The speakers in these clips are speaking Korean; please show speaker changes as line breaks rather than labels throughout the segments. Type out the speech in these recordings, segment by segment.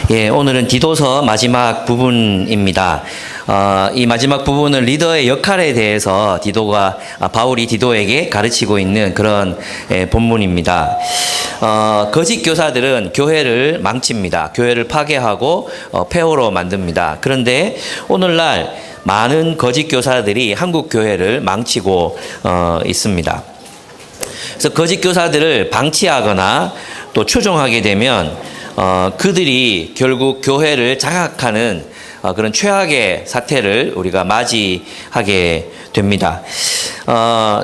예, 오늘은 디도서 마지막 부분입니다. 이 마지막 부분은 리더의 역할에 대해서 바울이 디도에게 가르치고 있는 그런 본문입니다. 거짓 교사들은 교회를 망칩니다. 교회를 파괴하고 폐허로 만듭니다. 그런데 오늘날 많은 거짓 교사들이 한국 교회를 망치고 있습니다. 그래서 거짓 교사들을 방치하거나 또 추종하게 되면 그들이 결국 교회를 장악하는 그런 최악의 사태를 우리가 맞이하게 됩니다.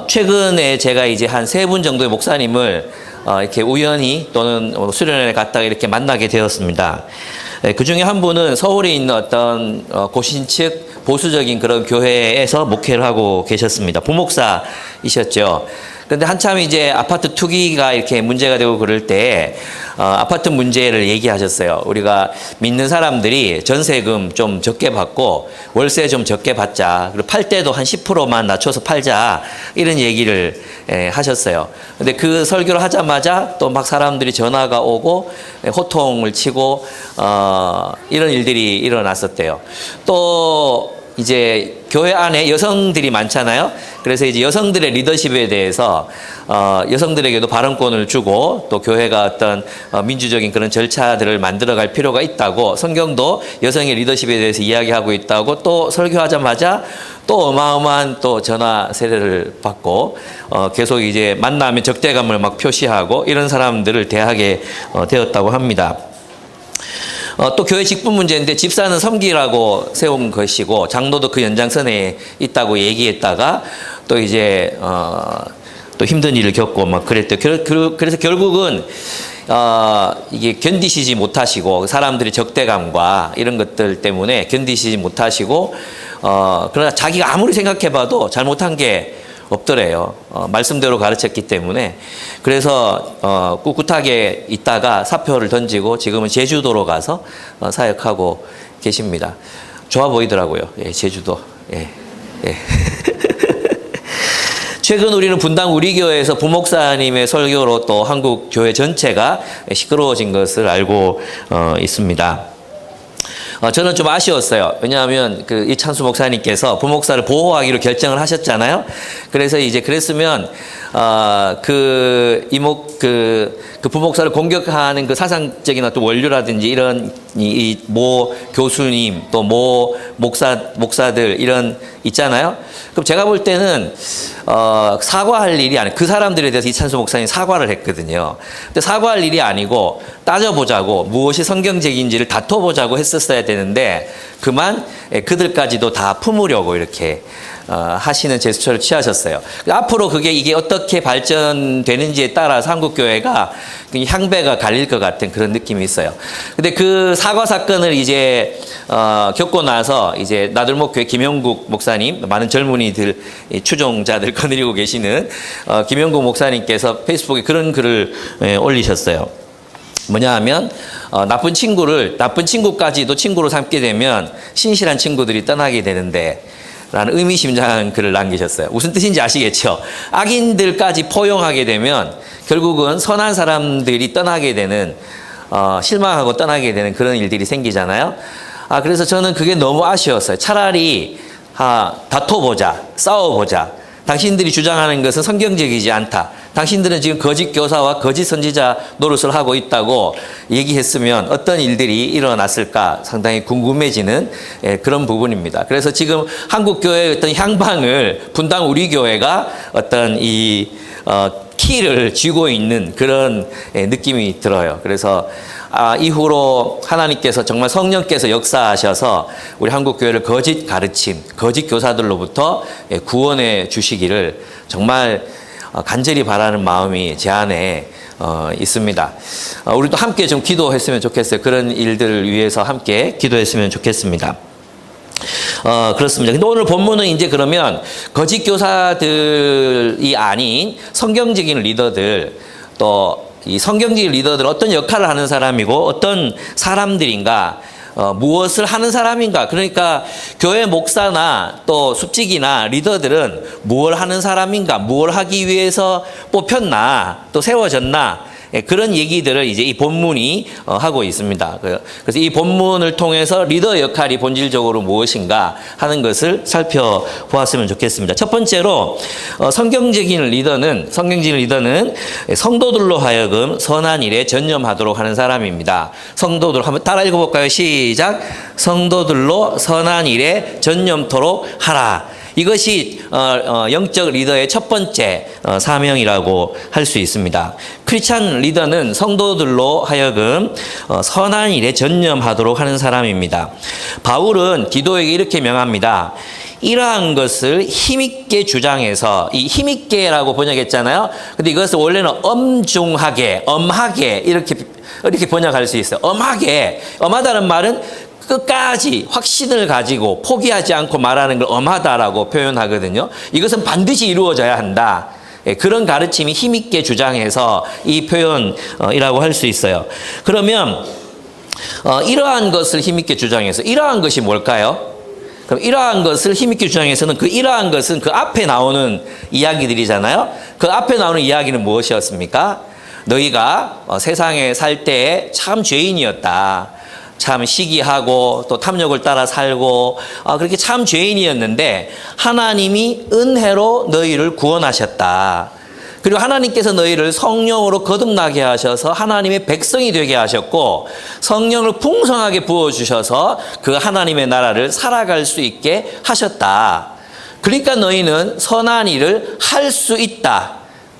최근에 제가 이제 한 3분 정도의 목사님을 이렇게 우연히 또는 수련회에 갔다가 이렇게 만나게 되었습니다. 그 중에 한 분은 서울에 있는 어떤 고신측 보수적인 그런 교회에서 목회를 하고 계셨습니다. 부목사이셨죠. 그런데 한참 이제 아파트 투기가 이렇게 문제가 되고 그럴 때 아파트 문제를 얘기하셨어요. 우리가 믿는 사람들이 전세금 좀 적게 받고 월세 좀 적게 받자. 그리고 팔 때도 한 10%만 낮춰서 팔자. 이런 얘기를 하셨어요. 근데 그 설교를 하자마자 또 막 사람들이 전화가 오고 호통을 치고 이런 일들이 일어났었대요. 또 이제 교회 안에 여성들이 많잖아요. 그래서 이제 여성들의 리더십에 대해서 여성들에게도 발언권을 주고 또 교회가 어떤 민주적인 그런 절차들을 만들어갈 필요가 있다고 성경도 여성의 리더십에 대해서 이야기하고 있다고 또 설교하자마자 또 어마어마한 또 전화 세례를 받고 계속 이제 만나면 적대감을 막 표시하고 이런 사람들을 대하게 되었다고 합니다. 또 교회 직분 문제인데 집사는 섬기라고 세운 것이고 장로도 그 연장선에 있다고 얘기했다가 또 이제 또 힘든 일을 겪고 막 그랬대요. 그래서 결국은 이게 견디시지 못하시고 사람들의 적대감과 이런 것들 때문에 견디시지 못하시고 그러나 자기가 아무리 생각해봐도 잘못한 게 없더래요. 말씀대로 가르쳤기 때문에. 그래서 꿋꿋하게 있다가 사표를 던지고 지금은 제주도로 가서 사역하고 계십니다. 좋아 보이더라고요. 예, 제주도. 예. 예. 최근 우리는 분당 우리교회에서 부목사님의 설교로 또 한국 교회 전체가 시끄러워진 것을 알고 있습니다. 저는 좀 아쉬웠어요. 왜냐하면 그 이찬수 목사님께서 부목사를 보호하기로 결정을 하셨잖아요. 그래서 이제 그랬으면 그 부목사를 공격하는 그 사상적인 어떤 원류라든지 이런 이 모 교수님 또 모 목사들 이런 있잖아요. 그럼 제가 볼 때는 사과할 일이 아니고 그 사람들에 대해서 이찬수 목사님 사과를 했거든요. 근데 사과할 일이 아니고 따져보자고 무엇이 성경적인지를 다퉈보자고 했었어야 되는데 그만 그들까지도 다 품으려고 이렇게 하시는 제스처를 취하셨어요. 앞으로 이게 어떻게 발전되는지에 따라서 한국교회가 향배가 갈릴 것 같은 그런 느낌이 있어요. 근데 그 사과 사건을 이제 겪고 나서 이제 나들목교회 김영국 목사님, 많은 젊은이들, 추종자들 거느리고 계시는 김영국 목사님께서 페이스북에 그런 글을 올리셨어요. 뭐냐 하면 나쁜 친구까지도 친구로 삼게 되면 신실한 친구들이 떠나게 되는데 라는 의미심장한 글을 남기셨어요. 무슨 뜻인지 아시겠죠? 악인들까지 포용하게 되면 결국은 선한 사람들이 떠나게 되는 실망하고 떠나게 되는 그런 일들이 생기잖아요. 그래서 저는 그게 너무 아쉬웠어요. 차라리 다퉈보자, 싸워보자. 당신들이 주장하는 것은 성경적이지 않다. 당신들은 지금 거짓 교사와 거짓 선지자 노릇을 하고 있다고 얘기했으면 어떤 일들이 일어났을까 상당히 궁금해지는 그런 부분입니다. 그래서 지금 한국교회의 어떤 향방을 분당 우리 교회가 어떤 키를 쥐고 있는 그런 느낌이 들어요. 그래서 이후로 하나님께서 정말 성령께서 역사하셔서 우리 한국교회를 거짓 가르침, 거짓 교사들로부터 구원해 주시기를 정말 간절히 바라는 마음이 제 안에 있습니다. 우리도 함께 좀 기도했으면 좋겠어요. 그런 일들을 위해서 함께 기도했으면 좋겠습니다. 그렇습니다. 근데 오늘 본문은 이제 그러면 거짓 교사들이 아닌 성경적인 리더들 또 이 성경적인 리더들 어떤 역할을 하는 사람이고 어떤 사람들인가 무엇을 하는 사람인가. 그러니까 교회 목사나 또 숙직이나 리더들은 무엇을 하는 사람인가, 무엇을 하기 위해서 뽑혔나 또 세워졌나 그런 얘기들을 이제 이 본문이 하고 있습니다. 그래서 이 본문을 통해서 리더 역할이 본질적으로 무엇인가 하는 것을 살펴보았으면 좋겠습니다. 첫 번째로 성경적인 리더는 성도들로 하여금 선한 일에 전념하도록 하는 사람입니다. 성도들 한번 따라 읽어볼까요? 시작. 성도들로 선한 일에 전념토록 하라. 이것이 영적 리더의 첫 번째 사명이라고 할 수 있습니다. 크리스찬 리더는 성도들로 하여금 선한 일에 전념하도록 하는 사람입니다. 바울은 디도에게 이렇게 명합니다. 이러한 것을 힘있게 주장해서, 이 힘있게라고 번역했잖아요. 근데 이것을 원래는 엄중하게, 엄하게 이렇게 번역할 수 있어요. 엄하게. 엄하다는 말은 끝까지 확신을 가지고 포기하지 않고 말하는 걸 엄하다라고 표현하거든요. 이것은 반드시 이루어져야 한다. 그런 가르침이 힘있게 주장해서 이 표현이라고 할 수 있어요. 그러면 이러한 것을 힘있게 주장해서 이러한 것이 뭘까요? 그럼 이러한 것을 힘있게 주장해서는 그 이러한 것은 그 앞에 나오는 이야기들이잖아요. 그 앞에 나오는 이야기는 무엇이었습니까? 너희가 세상에 살 때에 참 죄인이었다. 참 시기하고 또 탐욕을 따라 살고 그렇게 참 죄인이었는데 하나님이 은혜로 너희를 구원하셨다. 그리고 하나님께서 너희를 성령으로 거듭나게 하셔서 하나님의 백성이 되게 하셨고 성령을 풍성하게 부어주셔서 그 하나님의 나라를 살아갈 수 있게 하셨다. 그러니까 너희는 선한 일을 할 수 있다.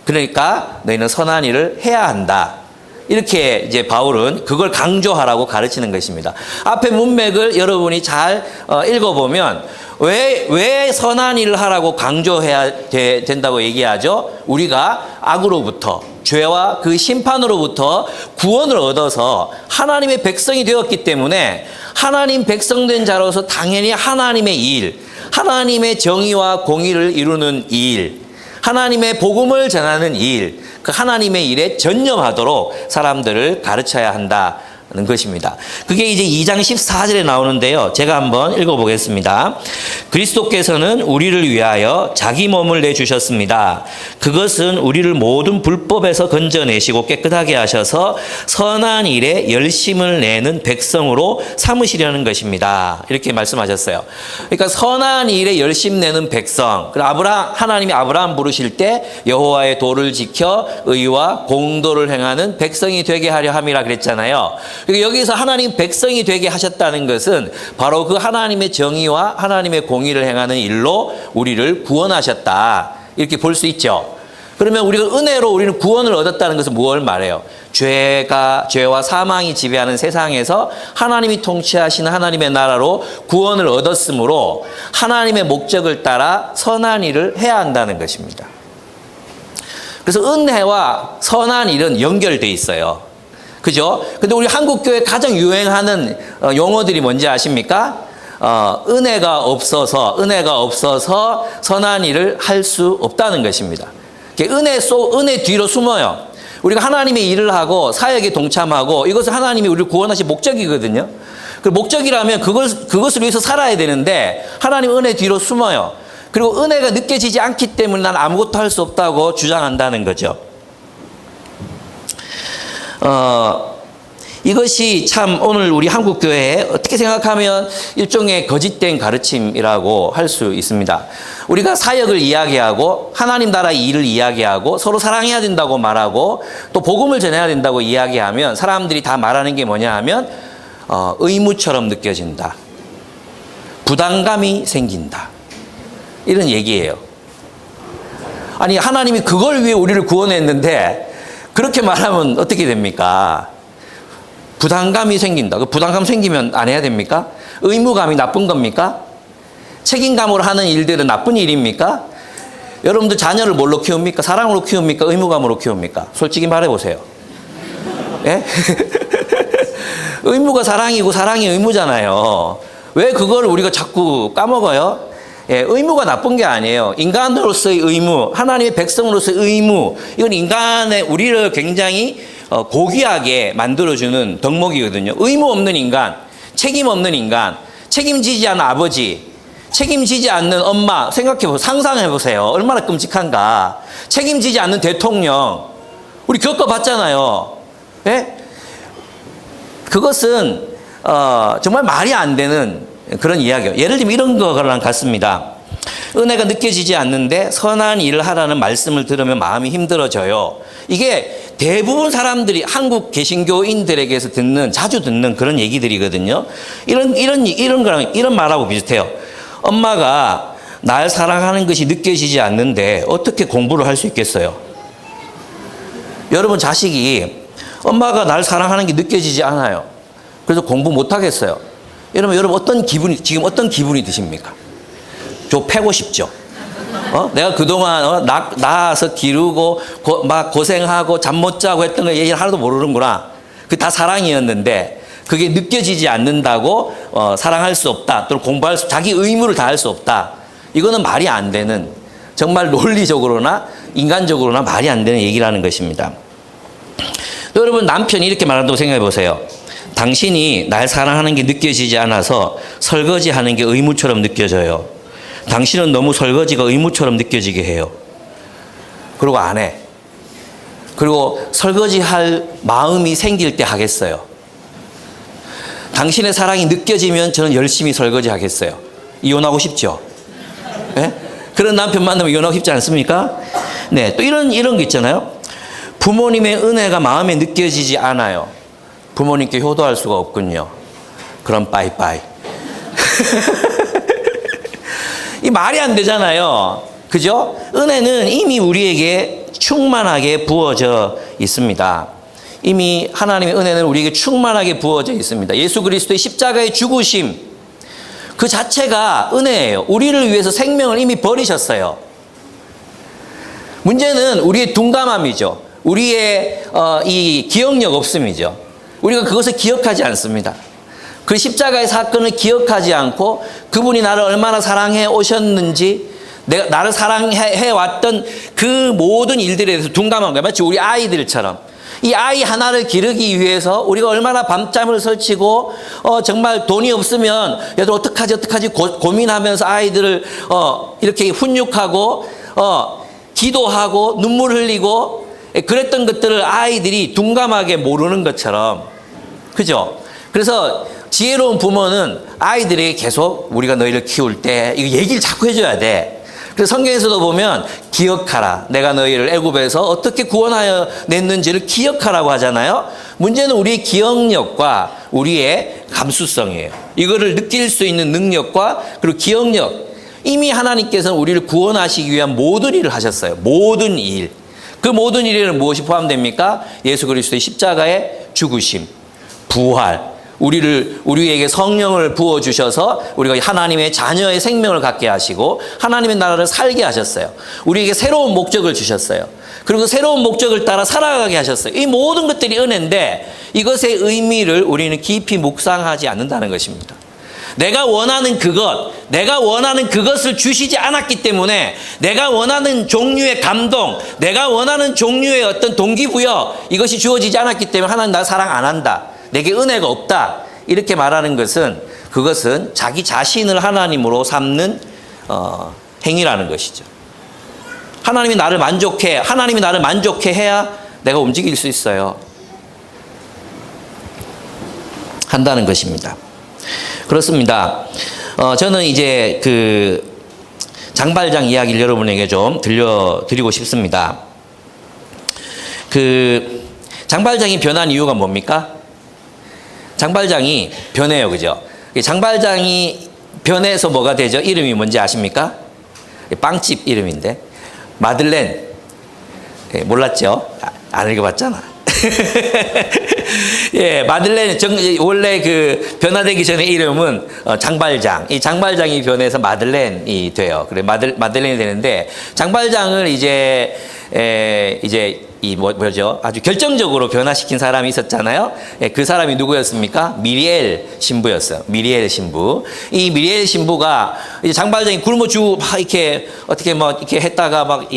그러니까 너희는 선한 일을 해야 한다. 이렇게 이제 바울은 그걸 강조하라고 가르치는 것입니다. 앞에 문맥을 여러분이 잘 읽어보면 왜 선한 일을 하라고 강조해야 된다고 얘기하죠? 우리가 악으로부터, 죄와 그 심판으로부터 구원을 얻어서 하나님의 백성이 되었기 때문에 하나님 백성된 자로서 당연히 하나님의 일, 하나님의 정의와 공의를 이루는 일, 하나님의 복음을 전하는 일, 그 하나님의 일에 전념하도록 사람들을 가르쳐야 한다는 것입니다. 그게 이제 2장 14절에 나오는데요. 제가 한번 읽어보겠습니다. 그리스도께서는 우리를 위하여 자기 몸을 내주셨습니다. 그것은 우리를 모든 불법에서 건져내시고 깨끗하게 하셔서 선한 일에 열심을 내는 백성으로 삼으시려는 것입니다. 이렇게 말씀하셨어요. 그러니까 선한 일에 열심 내는 백성. 하나님이 아브라함 부르실 때 여호와의 도를 지켜 의와 공도를 행하는 백성이 되게 하려 함이라 그랬잖아요. 여기서 하나님 백성이 되게 하셨다는 것은 바로 그 하나님의 정의와 하나님의 공의를 행하는 일로 우리를 구원하셨다. 이렇게 볼 수 있죠. 그러면 우리가 은혜로 우리는 구원을 얻었다는 것은 무엇을 말해요? 죄와 사망이 지배하는 세상에서 하나님이 통치하시는 하나님의 나라로 구원을 얻었으므로 하나님의 목적을 따라 선한 일을 해야 한다는 것입니다. 그래서 은혜와 선한 일은 연결돼 있어요. 그죠? 근데 우리 한국교회 가장 유행하는 용어들이 뭔지 아십니까? 은혜가 없어서 선한 일을 할 수 없다는 것입니다. 은혜 뒤로 숨어요. 우리가 하나님의 일을 하고 사역에 동참하고 이것은 하나님이 우리를 구원하신 목적이거든요. 그 목적이라면 그것을 위해서 살아야 되는데 하나님 은혜 뒤로 숨어요. 그리고 은혜가 느껴지지 않기 때문에 난 아무것도 할 수 없다고 주장한다는 거죠. 이것이 참 오늘 우리 한국교회에 어떻게 생각하면 일종의 거짓된 가르침이라고 할 수 있습니다. 우리가 사역을 이야기하고 하나님 나라의 일을 이야기하고 서로 사랑해야 된다고 말하고 또 복음을 전해야 된다고 이야기하면 사람들이 다 말하는 게 뭐냐 하면 의무처럼 느껴진다. 부담감이 생긴다. 이런 얘기예요. 아니 하나님이 그걸 위해 우리를 구원했는데 그렇게 말하면 어떻게 됩니까? 부담감이 생긴다. 그 부담감 생기면 안 해야 됩니까? 의무감이 나쁜 겁니까? 책임감으로 하는 일들은 나쁜 일입니까? 여러분들 자녀를 뭘로 키웁니까? 사랑으로 키웁니까? 의무감으로 키웁니까? 솔직히 말해보세요. 예? 의무가 사랑이고 사랑이 의무잖아요. 왜 그걸 우리가 자꾸 까먹어요? 예, 의무가 나쁜 게 아니에요. 인간으로서의 의무, 하나님의 백성으로서의 의무, 이건 인간의 우리를 굉장히 고귀하게 만들어주는 덕목이거든요. 의무 없는 인간, 책임 없는 인간, 책임지지 않는 아버지, 책임지지 않는 엄마, 상상해보세요. 얼마나 끔찍한가. 책임지지 않는 대통령, 우리 겪어봤잖아요. 예? 그것은 정말 말이 안 되는 그런 이야기예요. 예를 들면 이런 거랑 같습니다. 은혜가 느껴지지 않는데 선한 일을 하라는 말씀을 들으면 마음이 힘들어져요. 이게 대부분 사람들이 한국 개신교인들에게서 자주 듣는 그런 얘기들이거든요. 이런 말하고 비슷해요. 엄마가 날 사랑하는 것이 느껴지지 않는데 어떻게 공부를 할 수 있겠어요? 여러분, 자식이 엄마가 날 사랑하는 게 느껴지지 않아요. 그래서 공부 못 하겠어요. 여러분 지금 어떤 기분이 드십니까? 저 패고 싶죠. 내가 그동안 낳아서 기르고 막 고생하고 잠 못 자고 했던 거 얘기를 하나도 모르는구나. 그게 다 사랑이었는데 그게 느껴지지 않는다고 사랑할 수 없다. 또는 자기 의무를 다할 수 없다. 이거는 말이 안 되는, 정말 논리적으로나 인간적으로나 말이 안 되는 얘기라는 것입니다. 여러분, 남편이 이렇게 말한다고 생각해 보세요. 당신이 날 사랑하는 게 느껴지지 않아서 설거지하는 게 의무처럼 느껴져요. 당신은 너무 설거지가 의무처럼 느껴지게 해요. 그리고 안 해. 그리고 설거지할 마음이 생길 때 하겠어요. 당신의 사랑이 느껴지면 저는 열심히 설거지 하겠어요. 이혼하고 싶죠? 네? 그런 남편 만나면 이혼하고 싶지 않습니까? 네, 또 이런 게 있잖아요. 부모님의 은혜가 마음에 느껴지지 않아요. 부모님께 효도할 수가 없군요. 그럼 빠이빠이. 이 말이 안 되잖아요. 그죠? 은혜는 이미 우리에게 충만하게 부어져 있습니다. 이미 하나님의 은혜는 우리에게 충만하게 부어져 있습니다. 예수 그리스도의 십자가의 죽으심 그 자체가 은혜예요. 우리를 위해서 생명을 이미 버리셨어요. 문제는 우리의 둔감함이죠. 우리의 이 기억력 없음이죠. 우리가 그것을 기억하지 않습니다. 그 십자가의 사건을 기억하지 않고 그분이 나를 얼마나 사랑해 오셨는지, 나를 사랑해 왔던 그 모든 일들에 대해서 둔감한 거예요. 마치 우리 아이들처럼. 이 아이 하나를 기르기 위해서 우리가 얼마나 밤잠을 설치고 정말 돈이 없으면 얘들 어떡하지 고민하면서 아이들을 이렇게 훈육하고 기도하고 눈물 흘리고 그랬던 것들을 아이들이 둔감하게 모르는 것처럼. 그죠? 그래서 지혜로운 부모는 아이들에게 계속 우리가 너희를 키울 때 이거 얘기를 자꾸 해줘야 돼. 그래서 성경에서도 보면 기억하라. 내가 너희를 애굽에서 어떻게 구원하여 냈는지를 기억하라고 하잖아요. 문제는 우리의 기억력과 우리의 감수성이에요. 이거를 느낄 수 있는 능력과 그리고 기억력. 이미 하나님께서는 우리를 구원하시기 위한 모든 일을 하셨어요. 모든 일. 그 모든 일에는 무엇이 포함됩니까? 예수 그리스도의 십자가의 죽으심, 부활, 우리에게 성령을 부어주셔서 우리가 하나님의 자녀의 생명을 갖게 하시고 하나님의 나라를 살게 하셨어요. 우리에게 새로운 목적을 주셨어요. 그리고 새로운 목적을 따라 살아가게 하셨어요. 이 모든 것들이 은혜인데 이것의 의미를 우리는 깊이 묵상하지 않는다는 것입니다. 내가 원하는 그것을 주시지 않았기 때문에 내가 원하는 종류의 감동, 내가 원하는 종류의 어떤 동기부여, 이것이 주어지지 않았기 때문에 하나님 나 사랑 안 한다. 내게 은혜가 없다. 이렇게 말하는 그것은 자기 자신을 하나님으로 삼는 행위라는 것이죠. 하나님이 나를 만족해 해야 내가 움직일 수 있어요. 한다는 것입니다. 그렇습니다. 저는 이제 그 장발장 이야기를 여러분에게 좀 들려드리고 싶습니다. 그 장발장이 변한 이유가 뭡니까? 장발장이 변해요. 그죠? 장발장이 변해서 뭐가 되죠? 이름이 뭔지 아십니까? 빵집 이름인데. 마들렌. 몰랐죠? 안 읽어봤잖아. 예, 마들렌, 원래 그 변화되기 전에 이름은 장발장. 이 장발장이 변해서 마들렌이 돼요. 그래, 마들렌이 되는데, 장발장을 이제 뭐죠? 아주 결정적으로 변화시킨 사람이 있었잖아요. 예, 그 사람이 누구였습니까? 미리엘 신부였어요. 미리엘 신부. 이 미리엘 신부가 이제 장발장이 굶어 죽고 막 이렇게 어떻게 이렇게 했다가 막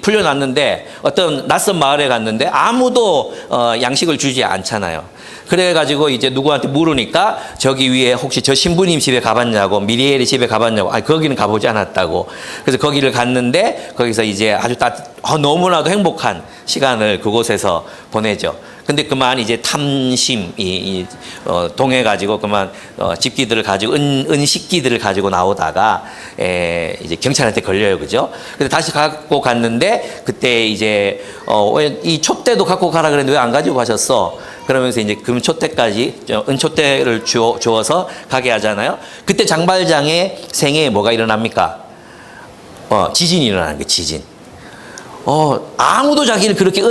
풀려났는데 어떤 낯선 마을에 갔는데 아무도 양식을 주지 않잖아요. 그래가지고 이제 누구한테 물으니까 저기 위에 혹시 저 신부님 집에 가봤냐고, 미리엘이 집에 가봤냐고. 아니, 거기는 가보지 않았다고. 그래서 거기를 갔는데 거기서 이제 아주 너무나도 행복한 시간을 그곳에서 보내죠. 근데 그만 이제 탐심이 동해가지고 그만 집기들을 가지고 은식기들을 가지고 나오다가 이제 경찰한테 걸려요, 그죠? 근데 다시 갖고 갔는데 그때 이제 이 촛대도 갖고 가라 그랬는데 왜 안 가지고 가셨어? 그러면서 이제 금 촛대까지 은촛대를 주어서 가게 하잖아요. 그때 장발장의 생애에 뭐가 일어납니까? 지진이 일어나는 거예요, 지진. 아무도 자기를 그렇게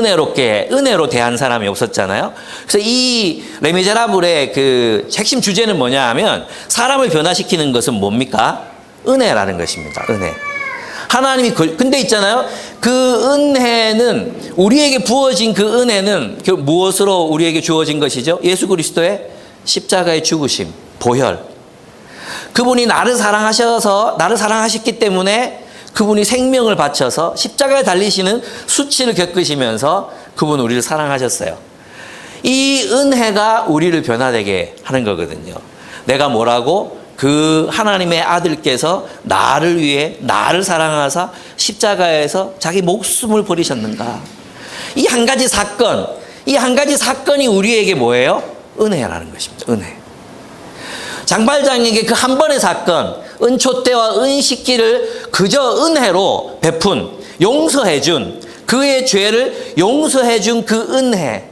은혜로 대한 사람이 없었잖아요. 그래서 이 레미제라블의 그 핵심 주제는 뭐냐 하면 사람을 변화시키는 것은 뭡니까? 은혜라는 것입니다. 은혜. 하나님이 근데 있잖아요. 그 은혜는 우리에게 부어진 그 은혜는 무엇으로 우리에게 주어진 것이죠? 예수 그리스도의 십자가의 죽으심, 보혈. 그분이 나를 사랑하셨기 때문에 그분이 생명을 바쳐서 십자가에 달리시는 수치를 겪으시면서 그분 우리를 사랑하셨어요. 이 은혜가 우리를 변화되게 하는 거거든요. 내가 뭐라고? 그 하나님의 아들께서 나를 위해 나를 사랑하사 십자가에서 자기 목숨을 버리셨는가? 이 한 가지 사건이 우리에게 뭐예요? 은혜라는 것입니다. 은혜. 장발장에게 그 한 번의 사건, 은촛대와 은식기를 그저 은혜로 베푼, 용서해준, 그의 죄를 용서해준 그 은혜.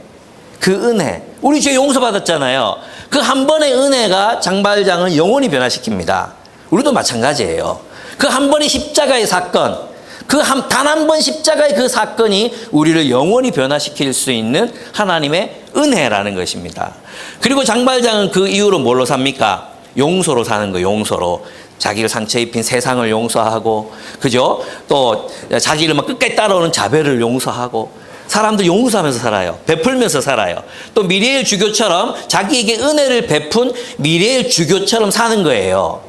우리 죄 용서받았잖아요. 그 한 번의 은혜가 장발장을 영원히 변화시킵니다. 우리도 마찬가지예요. 그 한 번의 십자가의 사건, 단 한 번 십자가의 그 사건이 우리를 영원히 변화시킬 수 있는 하나님의 은혜라는 것입니다. 그리고 장발장은 그 이후로 뭘로 삽니까? 용서로 사는 거예요. 용서로. 자기를 상처 입힌 세상을 용서하고, 그죠? 또 자기를 막 끝까지 따라오는 자배를 용서하고, 사람들 용서하면서 살아요. 베풀면서 살아요. 또 미리엘 주교처럼 자기에게 은혜를 베푼 미리엘 주교처럼 사는 거예요.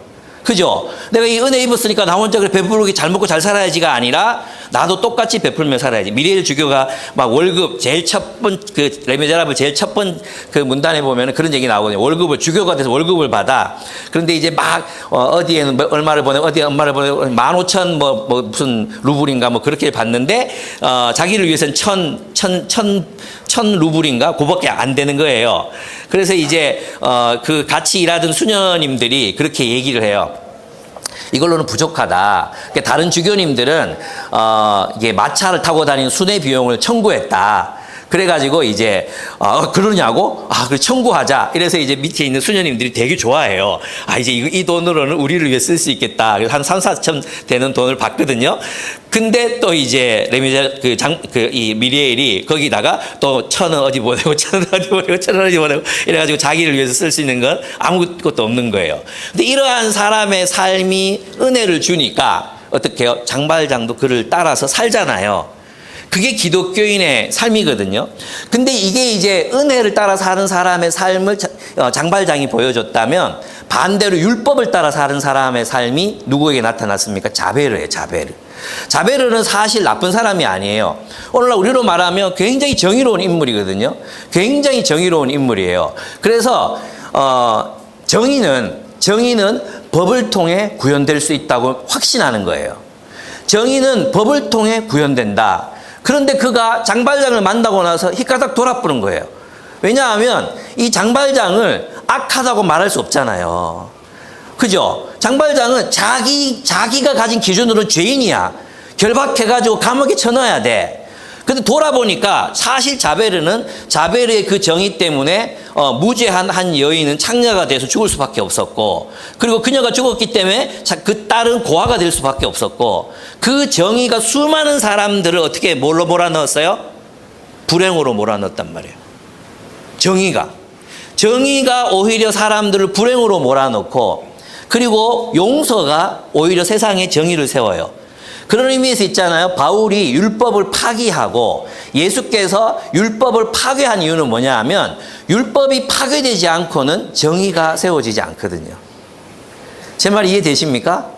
그죠? 내가 이 은혜 입었으니까 나 혼자 그래 배부르게 잘 먹고 잘 살아야지가 아니라 나도 똑같이 베풀며 살아야지. 미리엘 주교가 막 월급 제일 그 레미제라블 제일 첫 번 그 문단에 보면 그런 얘기 나오거든요. 월급을 주교가 돼서 월급을 받아. 그런데 이제 막 어디에는 얼마를 보내고 어디에 얼마를 보내고 15,000 뭐 무슨 루블인가 뭐 그렇게 받는데 자기를 위해서는 천 루블인가 그밖에 안 되는 거예요. 그래서 이제 그 같이 일하던 수녀님들이 그렇게 얘기를 해요. 이걸로는 부족하다. 그러니까 다른 주교님들은 이게 마차를 타고 다니는 순회 비용을 청구했다. 그래가지고 이제 그러냐고? 그래 청구하자. 이래서 이제 밑에 있는 수녀님들이 되게 좋아해요. 이제 이 돈으로는 우리를 위해 쓸 수 있겠다. 한 3, 4천 되는 돈을 받거든요. 근데 또 이제 이 미리엘이 거기다가 또 1,000원 어디 보내고 1,000원 어디 보내고 1,000원 어디 보내고 이래가지고 자기를 위해서 쓸 수 있는 건 아무것도 없는 거예요. 근데 이러한 사람의 삶이 은혜를 주니까 어떻게 해요? 장발장도 그를 따라서 살잖아요. 그게 기독교인의 삶이거든요. 근데 이게 이제 은혜를 따라 사는 사람의 삶을 장발장이 보여줬다면 반대로 율법을 따라 사는 사람의 삶이 누구에게 나타났습니까? 자베르예요, 자베르. 자베르는 사실 나쁜 사람이 아니에요. 오늘날 우리로 말하면 굉장히 정의로운 인물이거든요. 굉장히 정의로운 인물이에요. 그래서 정의는 법을 통해 구현될 수 있다고 확신하는 거예요. 정의는 법을 통해 구현된다. 그런데 그가 장발장을 만나고 나서 휘가닥 돌아보는 거예요. 왜냐하면 이 장발장을 악하다고 말할 수 없잖아요. 그죠? 장발장은 자기가 가진 기준으로 죄인이야. 결박해가지고 감옥에 쳐넣어야 돼. 근데 돌아보니까 사실 자베르의 그 정의 때문에 무죄한 한 여인은 창녀가 돼서 죽을 수밖에 없었고, 그리고 그녀가 죽었기 때문에 그 딸은 고아가 될 수밖에 없었고, 그 정의가 수많은 사람들을 어떻게 뭘로 몰아넣었어요? 불행으로 몰아넣었단 말이에요. 정의가 오히려 사람들을 불행으로 몰아넣고, 그리고 용서가 오히려 세상에 정의를 세워요. 그런 의미에서 있잖아요. 바울이 율법을 파기하고 예수께서 율법을 파괴한 이유는 뭐냐 하면 율법이 파괴되지 않고는 정의가 세워지지 않거든요. 제 말 이해되십니까?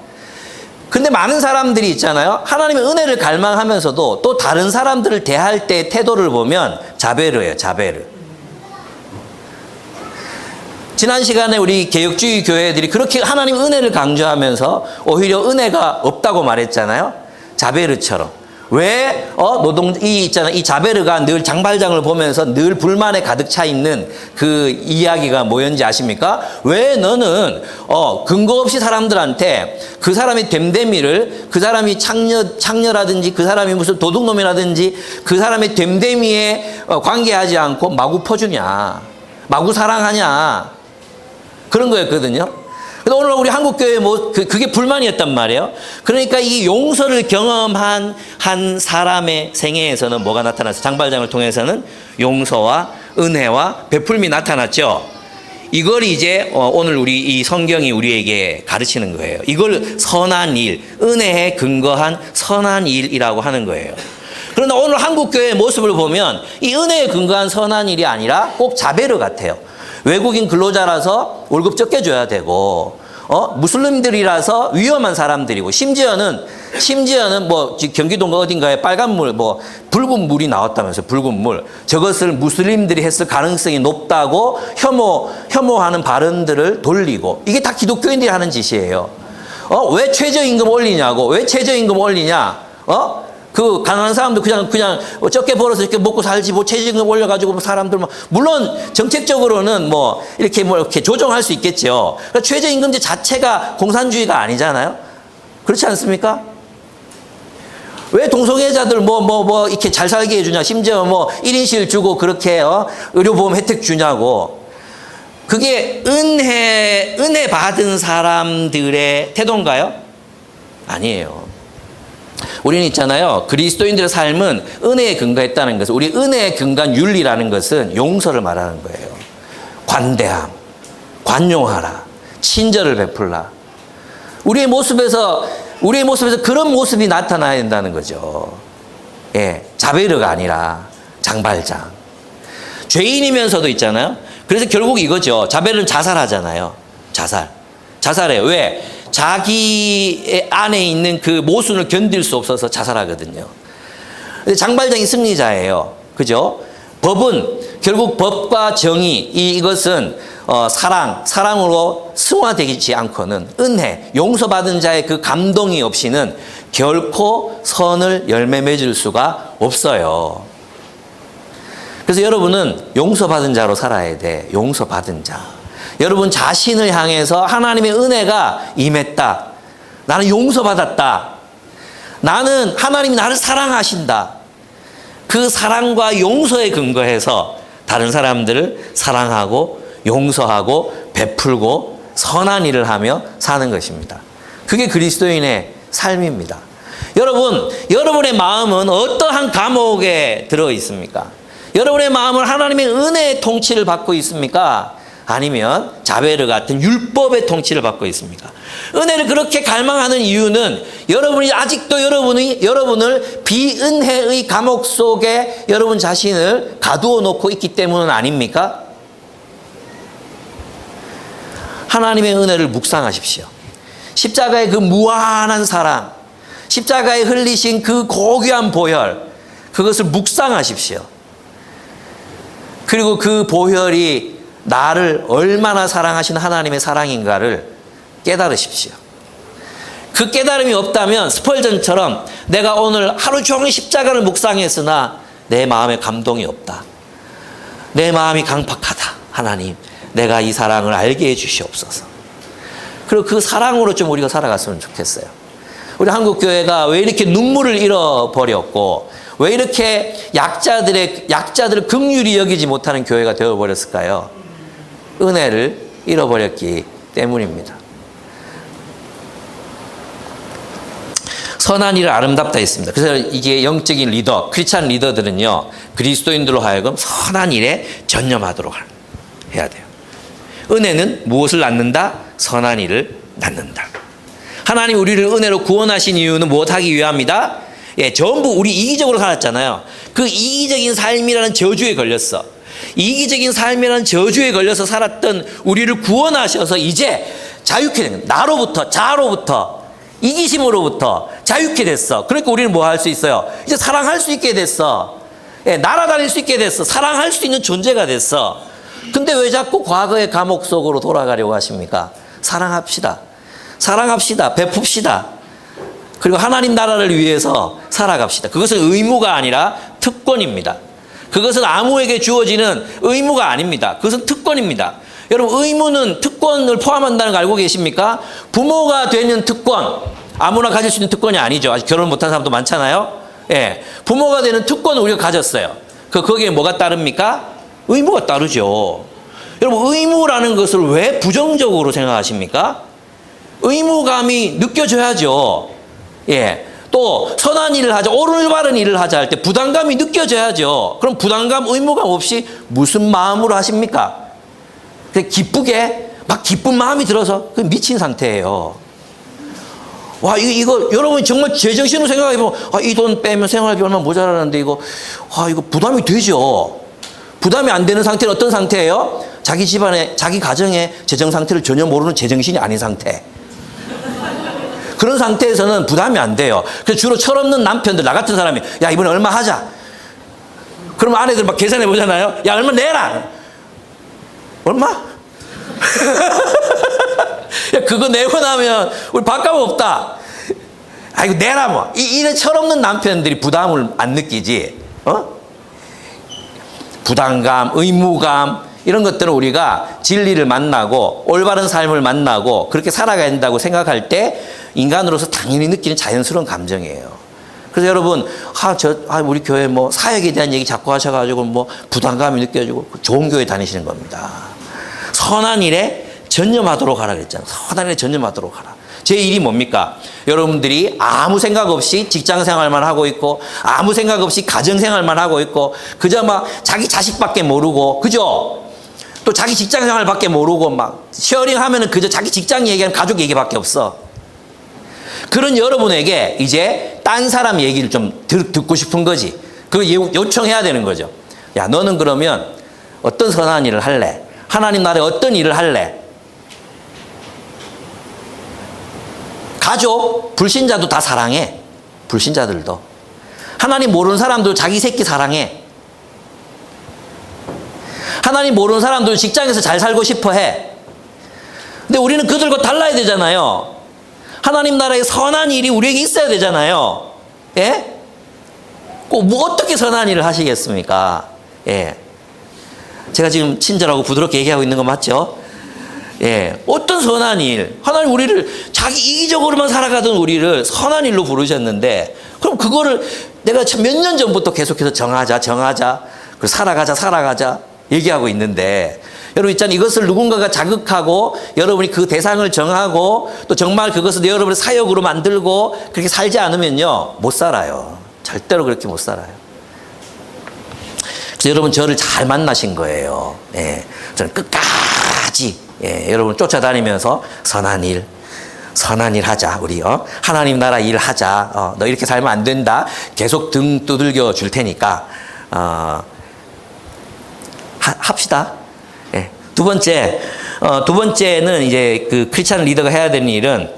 근데 많은 사람들이 있잖아요. 하나님의 은혜를 갈망하면서도 또 다른 사람들을 대할 때 태도를 보면 자베르예요, 자베르. 지난 시간에 우리 개혁주의 교회들이 그렇게 하나님 은혜를 강조하면서 오히려 은혜가 없다고 말했잖아요. 자베르처럼. 왜 이 자베르가 늘 장발장을 보면서 늘 불만에 가득 차 있는 그 이야기가 뭐였는지 아십니까? 왜 너는 근거 없이 사람들한테 그 사람의 됨됨이를, 그 사람이 창녀라든지 그 사람이 무슨 도둑놈이라든지 그 사람의 됨됨이에 관계하지 않고 마구 퍼주냐, 마구 사랑하냐, 그런 거였거든요. 오늘 우리 한국교회 그게 불만이었단 말이에요. 그러니까 이 용서를 경험한 한 사람의 생애에서는 뭐가 나타났어요? 장발장을 통해서는 용서와 은혜와 베풀음이 나타났죠. 이걸 이제 오늘 우리 이 성경이 우리에게 가르치는 거예요. 이걸 선한 일, 은혜에 근거한 선한 일이라고 하는 거예요. 그러나 오늘 한국교회의 모습을 보면 이 은혜에 근거한 선한 일이 아니라 꼭 자베르 같아요. 외국인 근로자라서 월급 적게 줘야 되고, 무슬림들이라서 위험한 사람들이고, 심지어는 뭐 경기도인가 어딘가에 빨간 물, 뭐 붉은 물이 나왔다면서요. 붉은 물. 저것을 무슬림들이 했을 가능성이 높다고 혐오하는 발언들을 돌리고, 이게 다 기독교인들이 하는 짓이에요. 왜 최저임금 올리냐고. 왜 최저임금 올리냐? 그 가난한 사람도 그냥 적게 벌어서 이렇게 먹고 살지, 뭐 최저임금 올려가지고 사람들 물론 정책적으로는 이렇게 조정할 수 있겠죠. 그러니까 최저임금제 자체가 공산주의가 아니잖아요. 그렇지 않습니까? 왜 동성애자들 이렇게 잘 살게 해주냐, 심지어 1인실 주고 그렇게 의료보험 혜택 주냐고. 그게 은혜 받은 사람들의 태도인가요? 아니에요. 우리는 있잖아요. 그리스도인들의 삶은 은혜에 근거했다는 것은, 우리 은혜에 근거한 윤리라는 것은 용서를 말하는 거예요. 관대함, 관용하라, 친절을 베풀라. 우리의 모습에서 그런 모습이 나타나야 된다는 거죠. 예, 자베르가 아니라 장발장. 죄인이면서도 있잖아요. 그래서 결국 이거죠. 자베르는 자살하잖아요. 자살해요. 왜? 자기 안에 있는 그 모순을 견딜 수 없어서 자살하거든요. 근데 장발장이 승리자예요. 그죠? 법은 결국 법과 정의, 이것은 사랑으로 승화되지 않고는, 은혜, 용서받은 자의 그 감동이 없이는 결코 선을 열매 맺을 수가 없어요. 그래서 여러분은 용서받은 자로 살아야 돼. 용서받은 자. 여러분 자신을 향해서 하나님의 은혜가 임했다. 나는 용서받았다. 나는 하나님이 나를 사랑하신다. 그 사랑과 용서에 근거해서 다른 사람들을 사랑하고 용서하고 베풀고 선한 일을 하며 사는 것입니다. 그게 그리스도인의 삶입니다. 여러분의 마음은 어떠한 감옥에 들어 있습니까? 여러분의 마음은 하나님의 은혜의 통치를 받고 있습니까? 아니면 자베르 같은 율법의 통치를 받고 있습니까? 은혜를 그렇게 갈망하는 이유는 여러분이 아직도 여러분을 비은혜의 감옥 속에 여러분 자신을 가두어 놓고 있기 때문은 아닙니까? 하나님의 은혜를 묵상하십시오. 십자가의 그 무한한 사랑, 십자가에 흘리신 그 고귀한 보혈, 그것을 묵상하십시오. 그리고 그 보혈이 나를 얼마나 사랑하신 하나님의 사랑인가를 깨달으십시오. 그 깨달음이 없다면 스펄전처럼 내가 오늘 하루 종일 십자가를 묵상했으나 내 마음에 감동이 없다. 내 마음이 강팍하다. 하나님, 내가 이 사랑을 알게 해주시옵소서. 그리고 그 사랑으로 좀 우리가 살아갔으면 좋겠어요. 우리 한국교회가 왜 이렇게 눈물을 잃어버렸고 왜 이렇게 약자들을 긍휼히 여기지 못하는 교회가 되어버렸을까요? 은혜를 잃어버렸기 때문입니다. 선한 일을 아름답다 했습니다. 그래서 이게 영적인 리더, 크리스찬 리더들은요, 그리스도인들로 하여금 선한 일에 전념하도록 해야 돼요. 은혜는 무엇을 낳는다? 선한 일을 낳는다. 하나님 우리를 은혜로 구원하신 이유는 무엇하기 위함이다? 예, 전부 우리 이기적으로 살았잖아요. 그 이기적인 삶이라는 저주에 걸렸어. 이기적인 삶이라는 저주에 걸려서 살았던 우리를 구원하셔서 이제 자유케 된 거예요. 나로부터, 자로부터, 이기심으로부터 자유케 됐어. 그러니까 우리는 뭐 할 수 있어요? 이제 사랑할 수 있게 됐어. 예, 날아다닐 수 있게 됐어. 사랑할 수 있는 존재가 됐어. 근데 왜 자꾸 과거의 감옥 속으로 돌아가려고 하십니까? 사랑합시다. 사랑합시다. 베풉시다. 그리고 하나님 나라를 위해서 살아갑시다. 그것은 의무가 아니라 특권입니다. 그것은 아무에게 주어지는 의무가 아닙니다. 그것은 특권입니다. 여러분, 의무는 특권을 포함한다는 거 알고 계십니까? 부모가 되는 특권, 아무나 가질 수 있는 특권이 아니죠. 아직 결혼 못한 사람도 많잖아요. 예, 부모가 되는 특권을 우리가 가졌어요. 거기에 뭐가 따릅니까? 의무가 따르죠. 여러분, 의무라는 것을 왜 부정적으로 생각하십니까? 의무감이 느껴져야죠. 예. 또 선한 일을 하자, 올바른 일을 하자 할 때 부담감이 느껴져야죠. 그럼 부담감, 의무감 없이 무슨 마음으로 하십니까? 그냥 기쁘게 막 기쁜 마음이 들어서 그 미친 상태예요. 와, 이거 여러분 정말 제정신으로 생각해보면 이 돈 빼면 생활비 얼마 모자라는데 이거 부담이 되죠. 부담이 안 되는 상태는 어떤 상태예요? 자기 집안에, 자기 가정의 재정 상태를 전혀 모르는 제정신이 아닌 상태. 그런 상태에서는 부담이 안 돼요. 그래서 주로 철없는 남편들, 나 같은 사람이 야, 이번에 얼마 하자. 그러면 아내들 막 계산해 보잖아요. 야, 얼마 내라. 얼마? 야, 그거 내고 나면 우리 밥값 없다. 이거 내라 뭐. 이런 철없는 남편들이 부담을 안 느끼지. 부담감, 의무감 이런 것들은 우리가 진리를 만나고 올바른 삶을 만나고 그렇게 살아가야 된다고 생각할 때 인간으로서 당연히 느끼는 자연스러운 감정이에요. 그래서 여러분, 우리 교회 뭐 사역에 대한 얘기 자꾸 하셔가지고 뭐 부담감이 느껴지고 좋은 교회 다니시는 겁니다. 선한 일에 전념하도록 하라 그랬잖아요. 선한 일에 전념하도록 하라. 제 일이 뭡니까? 여러분들이 아무 생각 없이 직장 생활만 하고 있고 아무 생각 없이 가정 생활만 하고 있고 그저 막 자기 자식밖에 모르고, 그죠? 또 자기 직장 생활밖에 모르고 막 쉐어링 하면은 그저 자기 직장 얘기하는 가족 얘기밖에 없어. 그런 여러분에게 이제 딴 사람 얘기를 좀 듣고 싶은 거지. 그걸 요청해야 되는 거죠. 야, 너는 그러면 어떤 선한 일을 할래? 하나님 나라에 어떤 일을 할래? 가족, 불신자도 다 사랑해. 불신자들도. 하나님 모르는 사람도 자기 새끼 사랑해. 하나님 모르는 사람도 직장에서 잘 살고 싶어 해. 근데 우리는 그들과 달라야 되잖아요. 하나님 나라의 선한 일이 우리에게 있어야 되잖아요. 예? 꼭 뭐 어떻게 선한 일을 하시겠습니까? 예. 제가 지금 친절하고 부드럽게 얘기하고 있는 거 맞죠? 예. 어떤 선한 일? 하나님 우리를 자기 이기적으로만 살아가던 우리를 선한 일로 부르셨는데, 그럼 그거를 내가 몇 년 전부터 계속해서 정하자. 그리고 살아가자. 얘기하고 있는데, 여러분 있잖아요. 이것을 누군가가 자극하고 여러분이 그 대상을 정하고 또 정말 그것을 여러분의 사역으로 만들고 그렇게 살지 않으면요, 못 살아요. 절대로 그렇게 못 살아요. 그래서 여러분 저를 잘 만나신 거예요. 예. 저는 끝까지 여러분 쫓아다니면서 선한 일 하자. 우리 하나님 나라 일 하자. 너 이렇게 살면 안 된다. 계속 등 두들겨 줄 테니까 합시다. 예. 두 번째는 이제 그 크리스찬 리더가 해야 되는 일은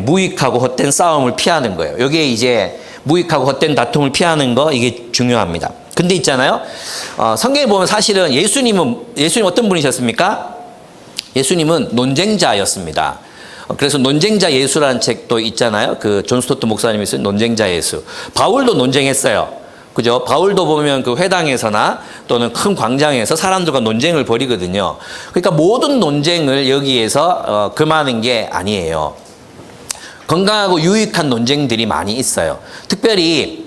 무익하고 헛된 싸움을 피하는 거예요. 여기에 이제 무익하고 헛된 다툼을 피하는 거, 이게 중요합니다. 근데 있잖아요. 성경에 보면 사실은 예수님 어떤 분이셨습니까? 예수님은 논쟁자였습니다. 그래서 논쟁자 예수라는 책도 있잖아요. 그 존 스토트 목사님이 쓴 논쟁자 예수. 바울도 논쟁했어요. 그죠? 바울도 보면 그 회당에서나 또는 큰 광장에서 사람들과 논쟁을 벌이거든요. 그러니까 모든 논쟁을 여기에서 금하는 게 아니에요. 건강하고 유익한 논쟁들이 많이 있어요. 특별히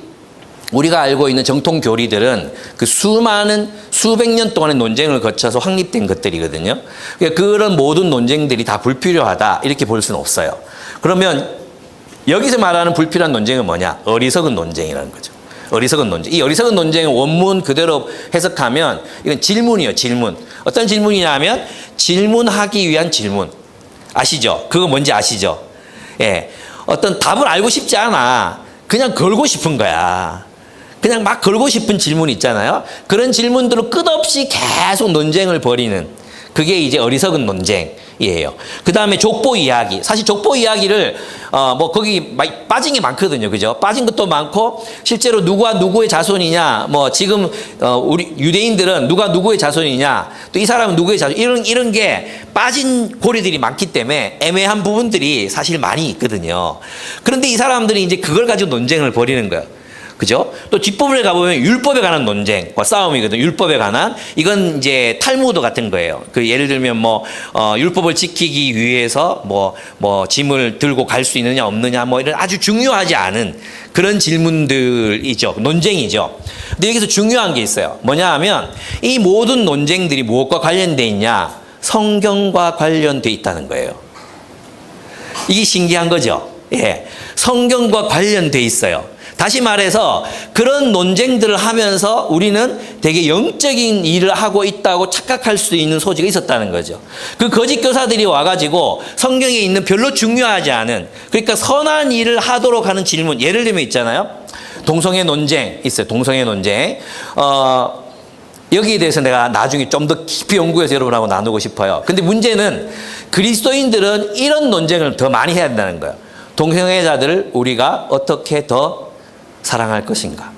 우리가 알고 있는 정통 교리들은 그 수백 년 동안의 논쟁을 거쳐서 확립된 것들이거든요. 그러니까 그런 모든 논쟁들이 다 불필요하다, 이렇게 볼 수는 없어요. 그러면 여기서 말하는 불필요한 논쟁은 뭐냐? 어리석은 논쟁이라는 거죠. 어리석은 논쟁. 이 어리석은 논쟁의 원문 그대로 해석하면 이건 질문이에요, 질문. 어떤 질문이냐면 질문하기 위한 질문. 아시죠? 그거 뭔지 아시죠? 예. 어떤 답을 알고 싶지 않아. 그냥 걸고 싶은 거야. 그냥 막 걸고 싶은 질문 있잖아요. 그런 질문들로 끝없이 계속 논쟁을 벌이는 그게 이제 어리석은 논쟁이에요. 그 다음에 족보 이야기. 사실 족보 이야기를 뭐 거기 빠진 게 많거든요. 그죠? 빠진 것도 많고 실제로 누가 누구의 자손이냐, 뭐 지금 우리 유대인들은 누가 누구의 자손이냐, 또 이 사람은 누구의 자손, 이런 게 빠진 고리들이 많기 때문에 애매한 부분들이 사실 많이 있거든요. 그런데 이 사람들이 이제 그걸 가지고 논쟁을 벌이는 거예요. 그죠? 또 뒷부분에 가보면 율법에 관한 논쟁과 싸움이거든요. 율법에 관한. 이건 이제 탈무드 같은 거예요. 그 예를 들면 뭐, 율법을 지키기 위해서 뭐 짐을 들고 갈 수 있느냐 없느냐 뭐 이런 아주 중요하지 않은 그런 질문들이죠. 논쟁이죠. 근데 여기서 중요한 게 있어요. 뭐냐 하면 이 모든 논쟁들이 무엇과 관련돼 있냐? 성경과 관련돼 있다는 거예요. 이게 신기한 거죠. 예. 성경과 관련돼 있어요. 다시 말해서 그런 논쟁들을 하면서 우리는 되게 영적인 일을 하고 있다고 착각할 수 있는 소지가 있었다는 거죠. 그 거짓 교사들이 와가지고 성경에 있는 별로 중요하지 않은, 그러니까 선한 일을 하도록 하는 질문, 예를 들면 있잖아요. 동성애 논쟁 있어요. 동성애 논쟁. 여기에 대해서 내가 나중에 좀 더 깊이 연구해서 여러분하고 나누고 싶어요. 근데 문제는 그리스도인들은 이런 논쟁을 더 많이 해야 된다는 거예요. 동성애자들을 우리가 어떻게 더 사랑할 것인가?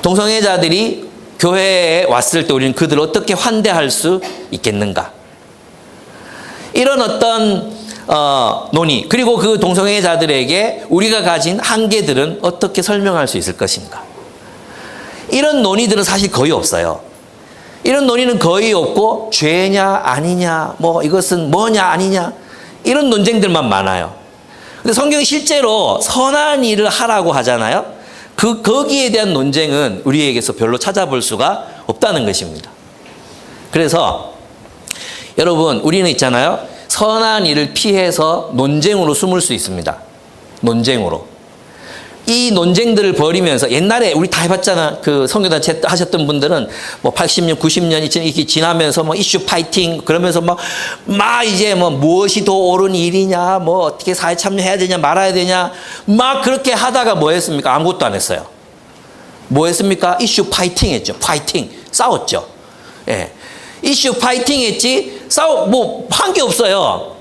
동성애자들이 교회에 왔을 때 우리는 그들을 어떻게 환대할 수 있겠는가? 이런 어떤 논의, 그리고 그 동성애자들에게 우리가 가진 한계들은 어떻게 설명할 수 있을 것인가? 이런 논의들은 사실 거의 없어요. 이런 논의는 거의 없고 죄냐 아니냐, 뭐 이것은 뭐냐 아니냐, 이런 논쟁들만 많아요. 근데 성경이 실제로 선한 일을 하라고 하잖아요. 거기에 대한 논쟁은 우리에게서 별로 찾아볼 수가 없다는 것입니다. 그래서 여러분, 우리는 있잖아요. 선한 일을 피해서 논쟁으로 숨을 수 있습니다. 논쟁으로. 이 논쟁들을 벌이면서 옛날에 우리 다 해봤잖아. 그 선교단 하셨던 분들은 뭐 80년, 90년 이렇게 지나면서 뭐 이슈 파이팅 그러면서 막 이제 뭐 무엇이 더 옳은 일이냐, 뭐 어떻게 사회 참여해야 되냐, 말아야 되냐, 막 그렇게 하다가 뭐 했습니까? 아무것도 안 했어요. 뭐 했습니까? 이슈 파이팅 했죠. 파이팅. 싸웠죠. 예. 이슈 파이팅 했지, 뭐 한 게 없어요.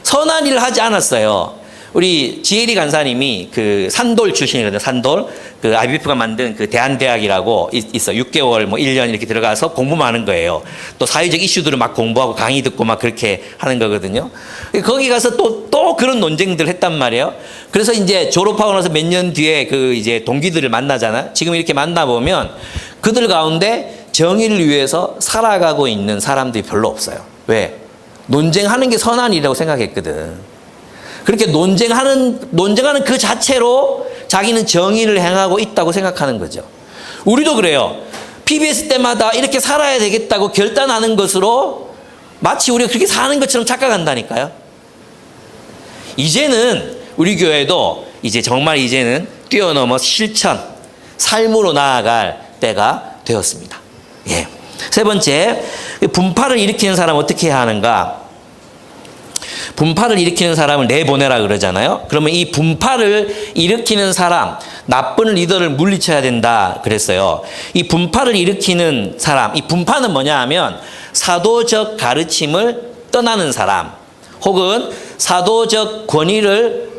선한 일을 하지 않았어요. 우리 지혜리 간사님이 그 산돌 출신이거든요. 산돌. 그 IBF가 만든 그 대한대학이라고 있어. 6개월 뭐 1년 이렇게 들어가서 공부만 하는 거예요. 또 사회적 이슈들을 막 공부하고 강의 듣고 막 그렇게 하는 거거든요. 거기 가서 또 그런 논쟁들을 했단 말이에요. 그래서 이제 졸업하고 나서 몇 년 뒤에 그 이제 동기들을 만나잖아요. 지금 이렇게 만나보면 그들 가운데 정의를 위해서 살아가고 있는 사람들이 별로 없어요. 왜? 논쟁하는 게 선한 일이라고 생각했거든. 그렇게 논쟁하는 그 자체로 자기는 정의를 행하고 있다고 생각하는 거죠. 우리도 그래요. PBS 때마다 이렇게 살아야 되겠다고 결단하는 것으로 마치 우리가 그렇게 사는 것처럼 착각한다니까요. 이제는 우리 교회도 이제는 뛰어넘어 실천, 삶으로 나아갈 때가 되었습니다. 예. 세 번째, 분파를 일으키는 사람은 어떻게 해야 하는가? 분파를 일으키는 사람을 내보내라 그러잖아요. 그러면 이 분파를 일으키는 사람, 나쁜 리더를 물리쳐야 된다 그랬어요. 이 분파를 일으키는 사람, 이 분파는 뭐냐 하면 사도적 가르침을 떠나는 사람, 혹은 사도적 권위를